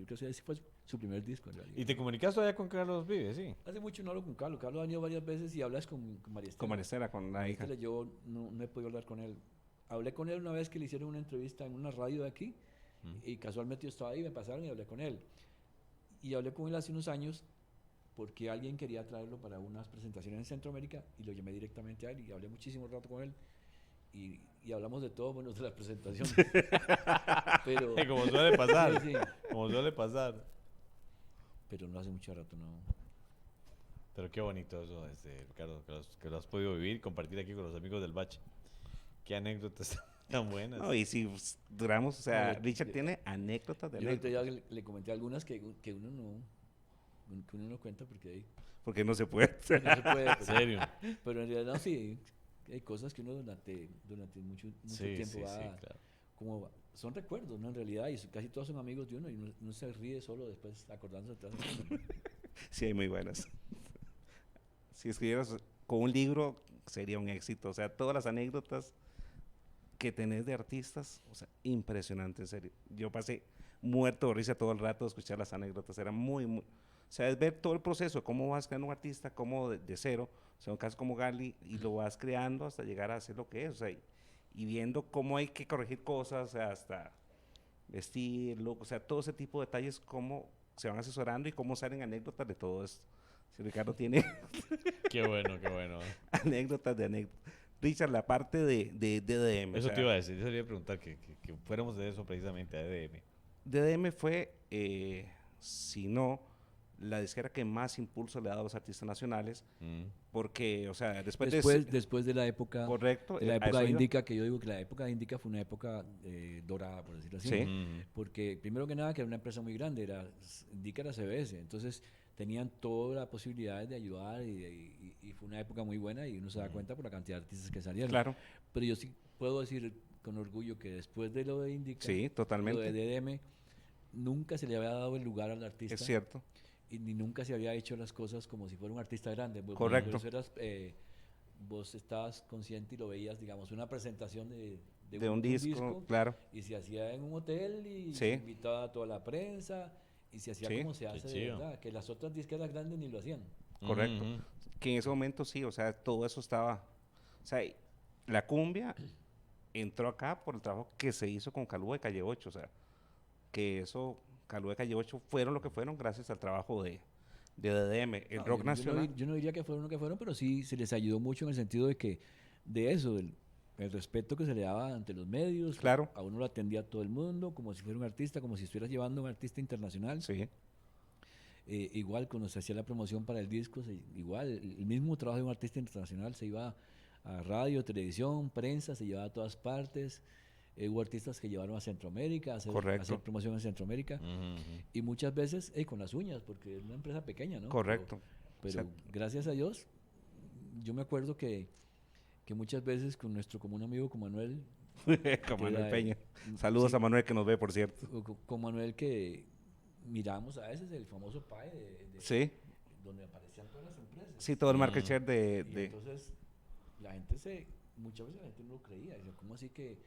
creo que ese fue su primer disco en realidad. ¿Y te comunicas todavía con Carlos Vives? Sí. Hace mucho no hablo con Carlos. Carlos ha venido varias veces y hablas con María Estela. Con Maricela, con la hija. Estela, yo no he podido hablar con él. Hablé con él una vez que le hicieron una entrevista en una radio de aquí y casualmente yo estaba ahí, me pasaron y hablé con él. Y hablé con él hace unos años porque alguien quería traerlo para unas presentaciones en Centroamérica y lo llamé directamente a él y hablé muchísimo rato con él y hablamos de todo menos de las presentaciones. Pero, Como suele pasar. Sí, sí. Como suele pasar. Pero no hace mucho rato, no. Pero qué bonito eso, Ricardo, que lo has podido vivir y compartir aquí con los amigos del Bache. Qué anécdotas tan buenas. No, y si duramos, o sea, No, Richard tiene anécdotas de Yo el otro día anécdotas. le comenté algunas que uno no cuenta porque ahí Porque no se puede. no se puede. En serio. Pero en realidad no, sí, hay cosas que uno durante mucho Sí, tiempo sí, va, sí, claro. como son recuerdos, ¿no? En realidad, y casi todos son amigos de uno y uno se ríe solo después acordándose de todas esas cosas. Sí, hay muy buenas. Si escribieras con un libro, sería un éxito. O sea, todas las anécdotas que tenés de artistas, o sea, impresionante, en serio. Yo pasé muerto de risa todo el rato de escuchar las anécdotas. Era muy... O sea, es ver todo el proceso, cómo vas creando un artista, cómo de cero, o sea, un caso como Gali, y lo vas creando hasta llegar a hacer lo que es, o sea, y viendo cómo hay que corregir cosas, o sea, hasta vestir, look, o sea, todo ese tipo de detalles, cómo se van asesorando y cómo salen anécdotas de todo esto. Si Ricardo tiene Qué bueno, qué bueno. anécdotas de anécdotas. Richard, la parte de DDM. Eso o sea, te iba a decir, eso te iba a preguntar, que fuéramos de eso precisamente, a EDM. DDM fue, si no, la disquera que más impulso le ha dado a los artistas nacionales, Mm. porque, o sea, después Después de la época, correcto, de la a época eso de iba. Indica, que yo digo que la época de Indica fue una época dorada, por decirlo así. Sí. Mm. Porque primero que nada, que era una empresa muy grande, Indica era CBS, entonces tenían toda la posibilidad de ayudar y fue una época muy buena y uno se da cuenta por la cantidad de artistas que salieron. Claro, Pero yo sí puedo decir con orgullo que después de lo de Indica, sí, lo de totalmente, DDM, nunca se le había dado el lugar al artista es cierto, y ni nunca se había hecho las cosas como si fuera un artista grande. Correcto. Vos estabas consciente y lo veías, digamos, una presentación de un disco, claro, y se hacía en un hotel y Sí. se invitaba a toda la prensa y se hacía Sí. como se Qué hace de chido. verdad, que las otras disqueras grandes ni lo hacían. correcto, Ujú. que en ese momento sí, o sea, todo eso estaba, o sea, la cumbia entró acá por el trabajo que se hizo con Calúa de Calle 8, o sea, que eso, Calúa de Calle 8 fueron lo que fueron gracias al trabajo de DDM, el No, rock nacional, yo no diría que fueron lo que fueron, pero sí se les ayudó mucho en el sentido de que, de eso, el respeto que se le daba ante los medios, Claro. a uno lo atendía todo el mundo, como si fuera un artista, como si estuvieras llevando a un artista internacional. sí, Igual cuando se hacía la promoción para el disco, igual el mismo trabajo de un artista internacional se iba a radio, televisión, prensa, se llevaba a todas partes. Hubo artistas que llevaron a Centroamérica, a hacer Correcto. promoción en Centroamérica. Ujú, ujú. Y muchas veces con las uñas, porque es una empresa pequeña, ¿no? correcto, Pero gracias a Dios, yo me acuerdo que muchas veces con nuestro común amigo, con Manuel, con que Manuel era, Peña, saludos sí, a Manuel que nos ve, por cierto, con Manuel que miramos a veces el famoso PAE sí, donde aparecían todas las empresas. sí, todo el market Mm. share Y entonces la gente muchas veces la gente no lo creía. Dice, ¿cómo así que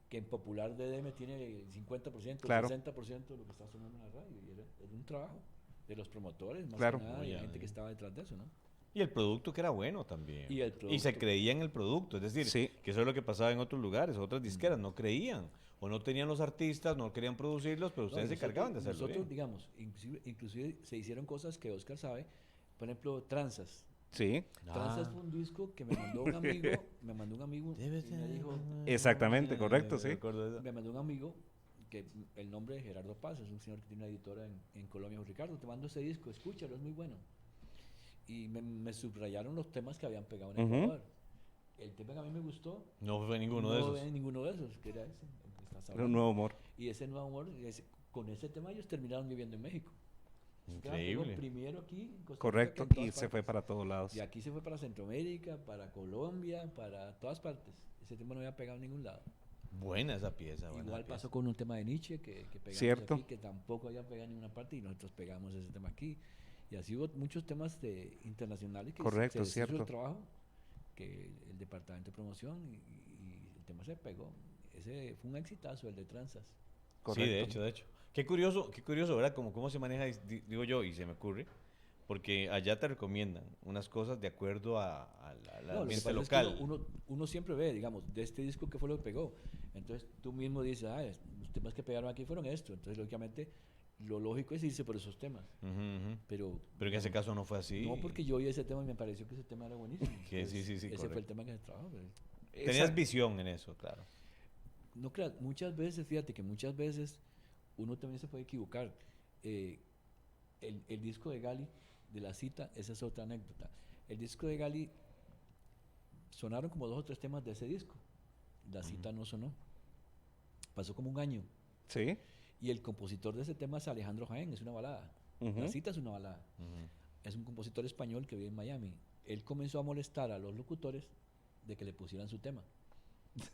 en Popular DDM tiene el 50%, Claro. el 60% de lo que está sonando en la radio? Y era un trabajo de los promotores, más Claro. que nada, y la Oye, gente que estaba detrás de eso, ¿no? Y el producto que era bueno también. Y el Y se producto. creía en el producto. Es decir, Sí. que eso es lo que pasaba en otros lugares. Otras disqueras no creían. O no tenían los artistas, no querían producirlos, pero No, ustedes y se encargaban de hacerlo nosotros, bien. digamos, inclusive se hicieron cosas que Oscar sabe, por ejemplo, Tranzas. sí, Tranzas Ah. fue un disco que me mandó un amigo, y me dijo, Exactamente, correcto, sí. Me acuerdo de eso. me mandó un amigo que el nombre es Gerardo Paz, es un señor que tiene una editora en Colombia. Dijo, Ricardo, te mando ese disco, escúchalo, es muy bueno. Y me subrayaron los temas que habían pegado en Ujú. Ecuador. El tema que a mí me gustó, No fue ninguno de no esos. es ninguno de esos, que era ese, el que estás Era un hablando. nuevo humor, Y ese nuevo amor, con ese tema ellos terminaron viviendo en México. Increíble. Primero aquí, en Costa Rica, correcto, en todas y se fue partes. para todos lados, Y aquí se fue para Centroamérica, para Colombia, para todas partes. Ese tema no había pegado en ningún lado. Buena esa pieza. buena Igual pieza. pasó con un tema de Nietzsche que pegamos Cierto. aquí, que tampoco había pegado en ninguna parte y nosotros pegamos ese tema aquí. Y así hubo muchos temas internacionales que Correcto, se les hizo cierto. el trabajo, que el departamento de promoción y el tema se pegó. Ese fue un exitazo, el de Tranzas. correcto. Sí, de hecho. Qué curioso, ¿verdad? Cómo se maneja, digo yo, y se me ocurre, porque allá te recomiendan unas cosas de acuerdo al No, lo que ambiente pasa es que local. uno siempre ve, digamos, de este disco que fue lo que pegó. Entonces tú mismo dices, los temas que pegaron aquí fueron esto. Entonces, lógicamente, lo lógico es irse por esos temas. Ujú, ujú. Pero Pero en ese caso no fue así. no, porque yo oí ese tema y me pareció que ese tema era buenísimo. Que sí, sí, sí, Ese fue el correcto. tema que se trabajó. Pero Tenías Esa- visión en eso, claro. no creas, muchas veces, fíjate que muchas veces uno también se puede equivocar. El disco de Gali, de La Cita, esa es otra anécdota. El disco de Gali, sonaron como 2 o 3 temas de ese disco. La Cita no sonó. Pasó como un año. sí, Y el compositor de ese tema es Alejandro Jaén, es una balada. Ujú. La Cita es una balada. Ujú. Es un compositor español que vive en Miami. Él comenzó a molestar a los locutores de que le pusieran su tema.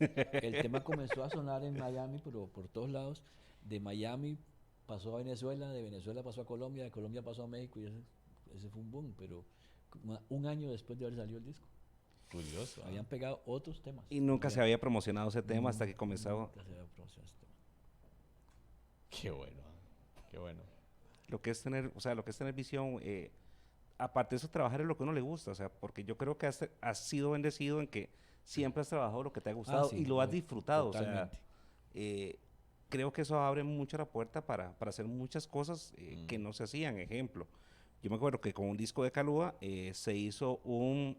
El tema comenzó a sonar en Miami, pero por todos lados. De Miami pasó a Venezuela, de Venezuela pasó a Colombia, de Colombia pasó a México y ese fue un boom, pero como un año después de haber salido el disco. Curioso. Habían pegado otros temas. y nunca se había promocionado ese tema hasta que comenzaba. Nunca se había promocionado ese tema. Qué bueno. Qué bueno. Lo que es tener, o sea, lo que es tener visión, aparte de eso, trabajar en lo que a uno le gusta, o sea, porque yo creo que has sido bendecido en que siempre has trabajado lo que te ha gustado sí, y lo has no, disfrutado, o sea, totalmente. creo que eso abre mucho la puerta para hacer muchas cosas que no se hacían. Ejemplo, yo me acuerdo que con un disco de Calúa se hizo un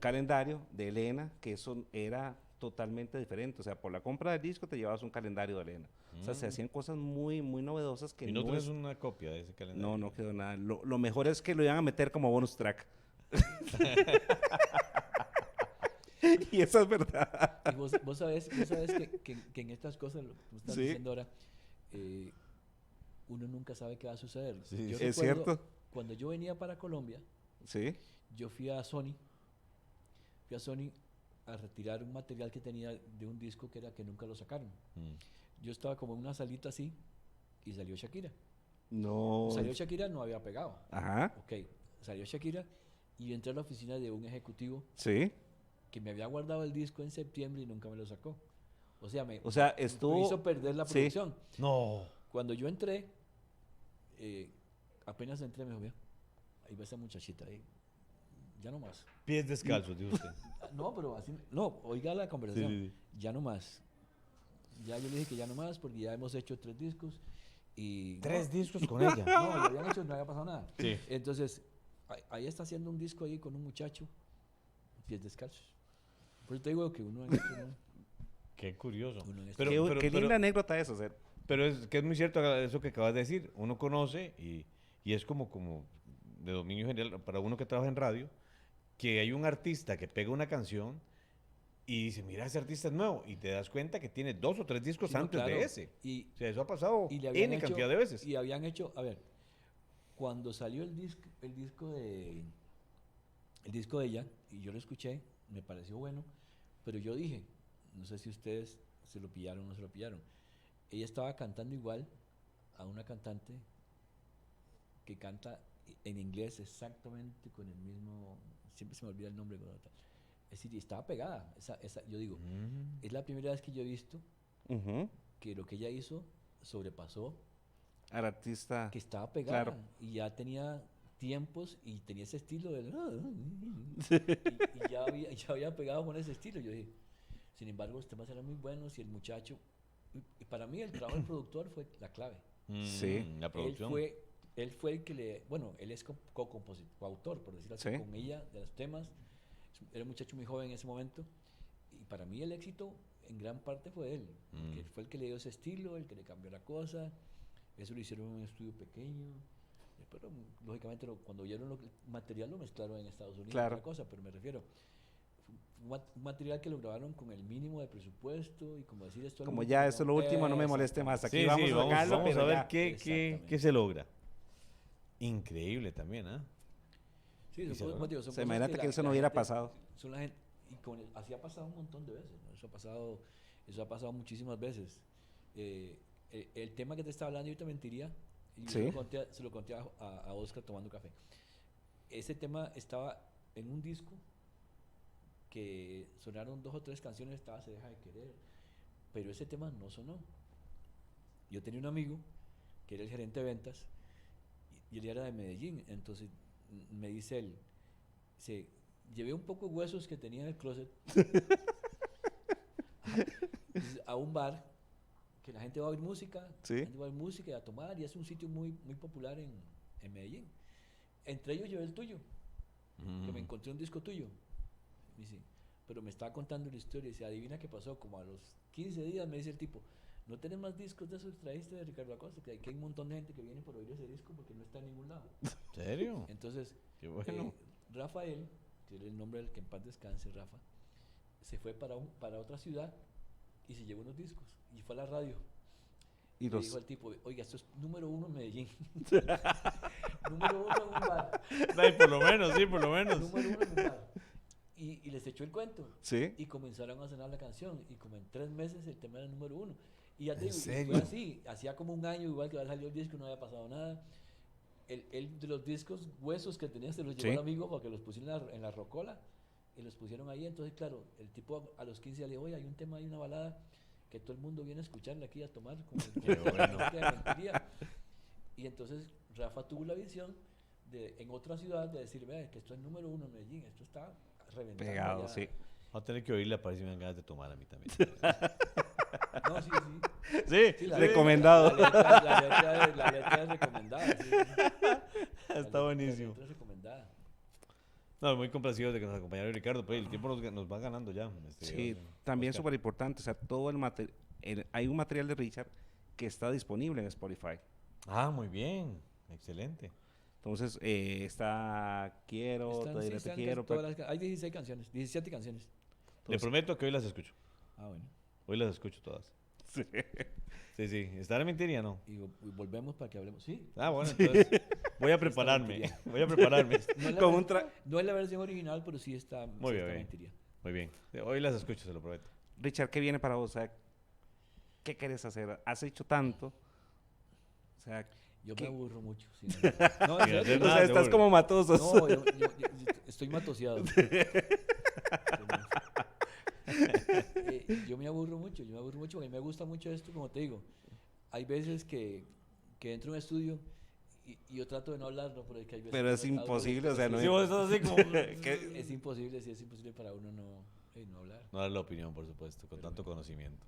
calendario de Elena, que eso era totalmente diferente. O sea, por la compra del disco te llevabas un calendario de Elena. O sea, se hacían cosas muy, muy novedosas que ¿Y no no tienes es- una copia de ese calendario? No, no quedó nada. Lo mejor es que lo iban a meter como bonus track. Y eso es verdad. Y vos sabés que en estas cosas, lo que tú estás Sí. diciendo ahora, uno nunca sabe qué va a suceder. Sí, Yo sí. Es recuerdo cierto. Cuando yo venía para Colombia, Sí, yo fui a Sony a retirar un material que tenía de un disco que era que nunca lo sacaron. Mm. Yo estaba como en una salita así y salió Shakira. no. Salió Shakira, no había pegado. Ajá, Ok, salió Shakira y yo entré a la oficina de un ejecutivo sí. que me había guardado el disco en septiembre y nunca me lo sacó. O sea, me Estuvo. me hizo perder la sí. producción. No. Cuando yo entré, apenas entré, me dijo, "Vea, ahí va esa muchachita ahí, ya no más." Pies descalzos, dice usted. No, pero así, no, oiga la conversación, Sí, sí, ya no más. Ya yo le dije que ya no más porque ya hemos hecho 3 discos y... Tres no, discos con ella. No, lo habían hecho, no había pasado nada. Sí. Entonces, ahí está haciendo un disco ahí con un muchacho, pies descalzos. Por eso te digo que uno en esto no- Qué curioso. uno en esto- Qué linda anécdota eso. O sea, Pero es que es muy cierto eso que acabas de decir. Uno conoce y es como de dominio general para uno que trabaja en radio, que hay un artista que pega una canción y dice, mira, ese artista es nuevo. Y te das cuenta que tiene 2 o 3 discos Sí, no, antes claro. de ese. Y, O sea, eso ha pasado y le habían N hecho, cantidad de veces. Y habían hecho, a ver, cuando salió el disco de ella, y yo lo escuché, me pareció bueno, pero yo dije, no sé si ustedes se lo pillaron o no se lo pillaron. Ella estaba cantando igual a una cantante que canta en inglés exactamente con el mismo, siempre se me olvida el nombre, es decir, estaba pegada. Yo digo, Mm. es la primera vez que yo he visto ujú, que lo que ella hizo sobrepasó, al artista. que estaba pegada Claro. y ya tenía tiempos y tenía ese estilo del y ya había pegado con ese estilo. Yo dije, sin embargo, los temas eran muy buenos y el muchacho, y para mí el trabajo del productor fue la clave. Sí. La producción. Él fue el que él es coautor, por decirlo así, Sí. con ella de los temas. Era un muchacho muy joven en ese momento y para mí el éxito en gran parte fue él, porque él fue el que le dio ese estilo, el que le cambió la cosa. Eso lo hicieron en un estudio pequeño. Pero lógicamente cuando oyeron el material lo mezclaron en Estados Unidos, Claro. otra cosa, pero me refiero, fue un material que lo grabaron con el mínimo de presupuesto y como decir esto es lo Como último, ya eso es lo último, no me moleste más. Aquí Sí, vamos sí, a sacarlo, vamos pero a ver ya. qué se logra. Increíble también, ¿ah? Sí, Y se son logra. como digo, son O sea, cosas imagínate que eso no la hubiera gente- pasado. son la gente- y así ha pasado un montón de veces, ¿no? Eso ha pasado muchísimas veces. El tema que te estaba hablando, yo te mentiría, y Sí. se lo conté a Oscar tomando café. Ese tema estaba en un disco que sonaron 2 o 3 canciones, estaba Se deja de querer, pero ese tema no sonó. Yo tenía un amigo que era el gerente de ventas y él era de Medellín, entonces me dice él, llevé un poco de huesos que tenía en el closet a un bar que la gente va a oír música, Sí. la gente va a oír música y a tomar, y es un sitio muy, muy popular en Medellín. Entre ellos llevé el tuyo, que me encontré un disco tuyo. Me dice, pero me estaba contando la historia y dice, adivina qué pasó, como a los 15 días me dice el tipo, ¿no tenés más discos de esos que trajiste de Ricardo Acosta? Que hay un montón de gente que viene por oír ese disco porque no está en ningún lado. ¿En serio? Entonces, Qué bueno. Rafael, que era el nombre del que en paz descanse, Rafa, se fue para otra ciudad y se llevó unos discos y fue a la radio. Y Le los, dijo al tipo, oiga, esto es número 1 en Medellín. Número 1 en un bar. Ay, por lo menos, sí, por lo menos. Número 1 en un bar. Y les echó el cuento. sí, Y comenzaron a sonar la canción. Y como en 3 meses el tema era el número 1. Y ya te ¿En digo, y serio? fue así. Hacía como un año igual que había salido el disco y no había pasado nada. Él de los discos huesos que tenía se los llevó Sí. al amigo para que los pusiera en la rocola. Y los pusieron ahí. Entonces, claro, el tipo a los 15 le dijo, oye, hay un tema, hay una balada que todo el mundo viene a escucharla aquí a tomar. Como Qué bueno. que mentiría. Y entonces Rafa tuvo la visión en otra ciudad de decir, vea, que esto es número 1 en Medellín, esto está reventando. pegado, ya". sí. Voy a tener que oírla para ver si me dan ganas de tomar a mí también. No, sí, sí. Sí, Sí, la Recomendado. La letra es recomendada. Sí, sí. La está buenísimo. letra es recomendada. No, muy complacidos de que nos acompañara Ricardo, pero el tiempo nos va ganando ya. Sí, también Oscar. súper importante, o sea, todo el material, hay un material de Richard que está disponible en Spotify. Ah, muy bien. Excelente. Entonces, está Quiero, Están, Te sí, diré Te están quiero. todas hay 16 canciones, 17 canciones. Le prometo que hoy las escucho. Ah, bueno. Hoy las escucho todas. Sí. Sí, sí. ¿Está en mentiria no? Y volvemos para que hablemos. Sí. Ah, bueno, entonces voy a prepararme. mentiria. Voy a prepararme. No es, la, Como ver- un tra- no es la versión original, pero sí está, Muy sí bien, está bien. mentiría. Muy bien. Hoy las escucho, se lo prometo. Richard, ¿qué viene para vos? O sea, ¿qué querés hacer? ¿Has hecho tanto? O sea, Yo ¿qué? me aburro mucho. Sí. No, en Sin serio. hacer o nada, sea, estás seguro. como Matosos. No, yo estoy matoseado. Yo me aburro mucho porque me gusta mucho esto, como te digo. Hay veces que entro en un estudio y yo trato de no hablar, ¿no? Porque hay veces Pero que es no hablo, imposible, o sea, no Sí, vos estás así como... ¿Qué? es imposible, sí, es imposible para uno no hablar. No dar la opinión, por supuesto, con tanto conocimiento.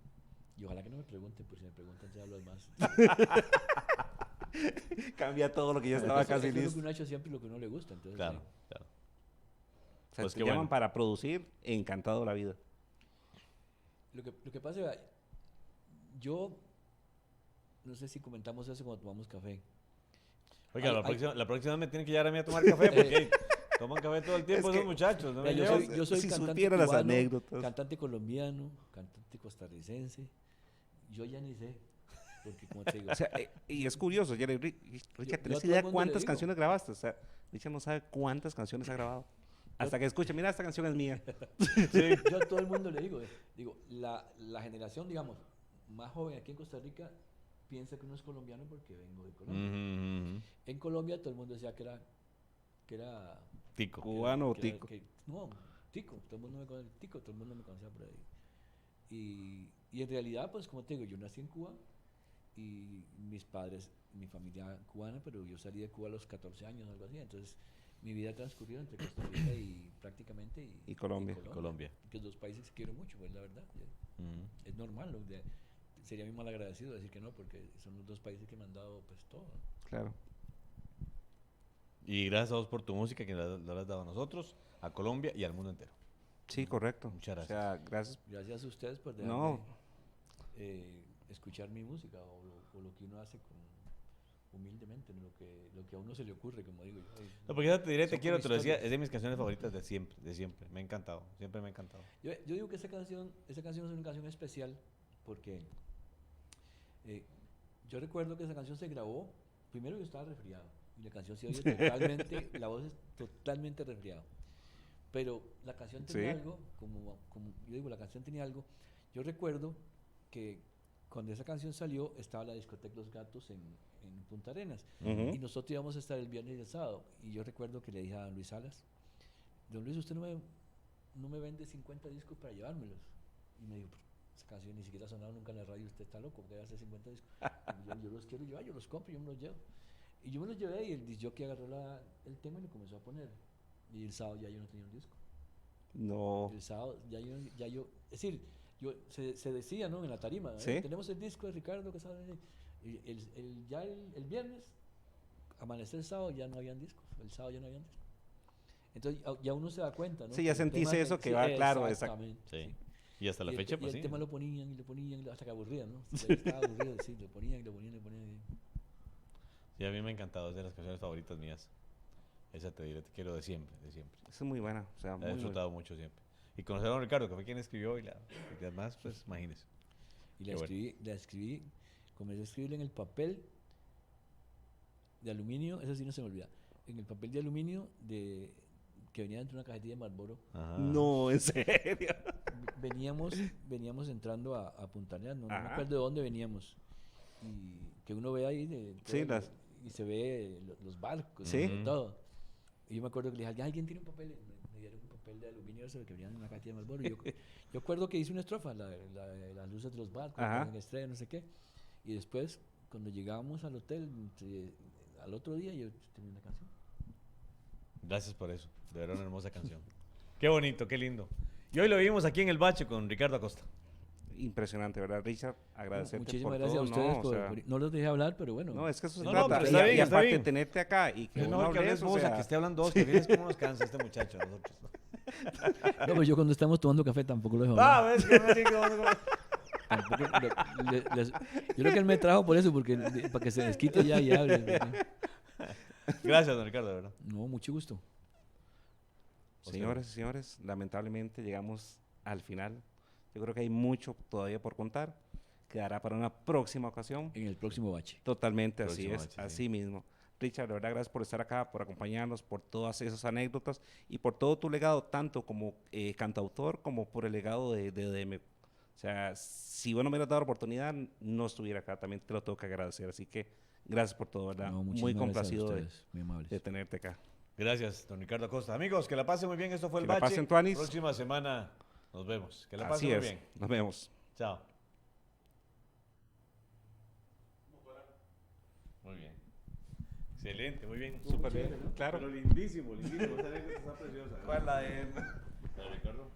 Y ojalá que no me pregunten, porque si me preguntan ya hablo más. Cambia todo lo que ya Eso- estaba eso casi es lo que listo. uno ha hecho siempre lo que uno le gusta. Entonces, Claro, sí. claro. O sea, Pues te qué llaman bueno. para producir, encantado la vida. Lo que pasa, vea, yo no sé si comentamos eso cuando tomamos café. Oiga, Hay- la próxima me tienen que llevar a mí a tomar café porque toman café todo el tiempo Es que- esos muchachos. ¿No me Vea, llevan? yo soy Si cantante supiera las cubano, anécdotas. cantante colombiano, cantante costarricense. Yo ya ni sé, porque como te digo, O sea, y es curioso, Jerry, Richard, yo a ¿tenés todo idea el mundo le cuántas digo. canciones grabaste? O sea, Richard no sabe cuántas canciones ha grabado. Hasta que escucha, mira, esta canción es mía. yo a todo el mundo le digo, la generación, digamos, más joven aquí en Costa Rica piensa que uno es colombiano porque vengo de Colombia. Ujú, ujú. En Colombia todo el mundo decía que era Tico. ¿Cubano o que era- tico? no, tico, todo el mundo me conocía, tico, todo el mundo me conocía por ahí. Y en realidad, pues como te digo, yo nací en Cuba y mis padres, mi familia cubana, pero yo salí de Cuba a los 14 años, algo así. Entonces, mi vida ha transcurrido entre Costa Rica y prácticamente Y Colombia. Colombia. Que dos países que quiero mucho, pues la verdad. Ujú. Es normal, sería muy mal agradecido decir que no, porque son los dos países que me han dado pues todo. Claro. Y gracias a vos por tu música que la has dado a nosotros, a Colombia y al mundo entero. Sí, correcto. Muchas O sea, gracias. Gracias a ustedes por dejarme No, escuchar mi música o lo que uno hace humildemente, lo que a uno se le ocurre, como digo yo. No, porque ya te diré, te Son quiero, como te lo decía, historias. es de mis canciones favoritas de siempre, de siempre. Me ha encantado, siempre me ha encantado. Yo digo que esa canción es una canción especial porque yo recuerdo que esa canción se grabó, primero yo estaba resfriado y la canción se oye totalmente, la voz es totalmente resfriada. Pero la canción tenía Sí. algo, como yo digo, la canción tenía algo. Yo recuerdo que cuando esa canción salió estaba la discoteca Los Gatos en Punta Arenas Ujú. y nosotros íbamos a estar el viernes y el sábado. Y yo recuerdo que le dije a don Luis Salas, don Luis, usted no me vende 50 discos para llevármelos. Y me dijo, "Pero esa canción ni siquiera ha sonado nunca en la radio, usted está loco, ¿qué va a hacer 50 discos? Y yo los quiero llevar, yo los compro, yo me los llevo. Y yo me los llevé y el disc jockey agarró el tema y lo comenzó a poner. Y el sábado ya yo no tenía un disco. No. El sábado ya yo es decir, se decía, ¿no? En la tarima, Sí. tenemos el disco de Ricardo Casado. Y el viernes, amanecer el sábado, ya no habían discos. El sábado ya no habían discos. Entonces ya uno se da cuenta, ¿no? Sí, ya Que el sentís tema eso que va, claro, exactamente, Sí. Y hasta la Y fecha, y pues el sí. tema lo ponían y lo ponían hasta que aburrían, ¿no? Ya estaba aburrido, sí, lo ponían y lo ponían y lo ponían. Sí, a mí me ha encantado, es de las canciones favoritas mías. Esa te diré, te quiero de siempre, de siempre. Esa es muy buena. O sea, La muy, he muy disfrutado mucho siempre. Y conocer a don Ricardo, que fue quien escribió y además, pues imagínese. Y Qué bueno. la escribí, comencé a escribirla en el papel de aluminio, eso sí no se me olvida, en el papel de aluminio que venía dentro de una cajetilla de Marlboro. Ajá. No, en serio. Veníamos entrando a Punta Arenas, no me Ajá. acuerdo de dónde veníamos. Y que uno ve ahí Sí, todo, las- y se ve los barcos Sí. y todo. Y yo me acuerdo que le dije, ¿alguien tiene un papel? Me dieron un papel de aluminio eso que venía en una cajetilla de Marlboro. Y yo acuerdo que hice una estrofa, las luces de los barcos, Ajá. en estrella, no sé qué. Y después, cuando llegábamos al hotel, al otro día yo tenía una canción. Gracias por eso. De verdad, una hermosa canción. Qué bonito, qué lindo. Y hoy lo vimos aquí en el Bache con Ricardo Acosta. impresionante, ¿verdad, Richard? Agradecerte Muchísimas por gracias todo, a ustedes ¿no? O por, sea, no los dejé hablar, pero bueno. no, es que eso se No, no, trata. pero Y, está bien, y está aparte bien. tenerte acá y que Es uno mejor que hable hables eso, vos o a sea, que esté hablando vos, que vienes como nos cansa este muchacho a nosotros. No, pero yo cuando estamos tomando café tampoco lo dejo Ah, hablar. ves que me digo, Tampoco yo creo que él me trajo por eso, porque para que se desquite ya y hable. Gracias, don Ricardo, de verdad. No, mucho gusto. señores y señores, lamentablemente llegamos al final. Yo creo que hay mucho todavía por contar. Quedará para una próxima ocasión. En el próximo bache. Totalmente, así Próximo es, bache, sí. así mismo. Richard, de verdad, gracias por estar acá, por acompañarnos, por todas esas anécdotas y por todo tu legado, tanto como cantautor como por el legado de ODM. O sea, si vos no me hubieras dado la oportunidad, no estuviera acá, también te lo tengo que agradecer. Así que gracias por todo, ¿verdad? No, Muy muchísimas complacido gracias a ustedes, muy amables. de tenerte acá. Gracias, don Ricardo Acosta. Amigos, que la pasen muy bien. Esto fue el Que la bache. pasen, tuanis. Próxima semana nos vemos. Que la Así pasen muy es, bien. nos vemos. Chao. Muy bien. Excelente, muy bien. Súper bien, claro. Pero lindísimo, lindísimo. Esa anécdota está preciosa. ¿Cuál la de...? ¿La de Ricardo?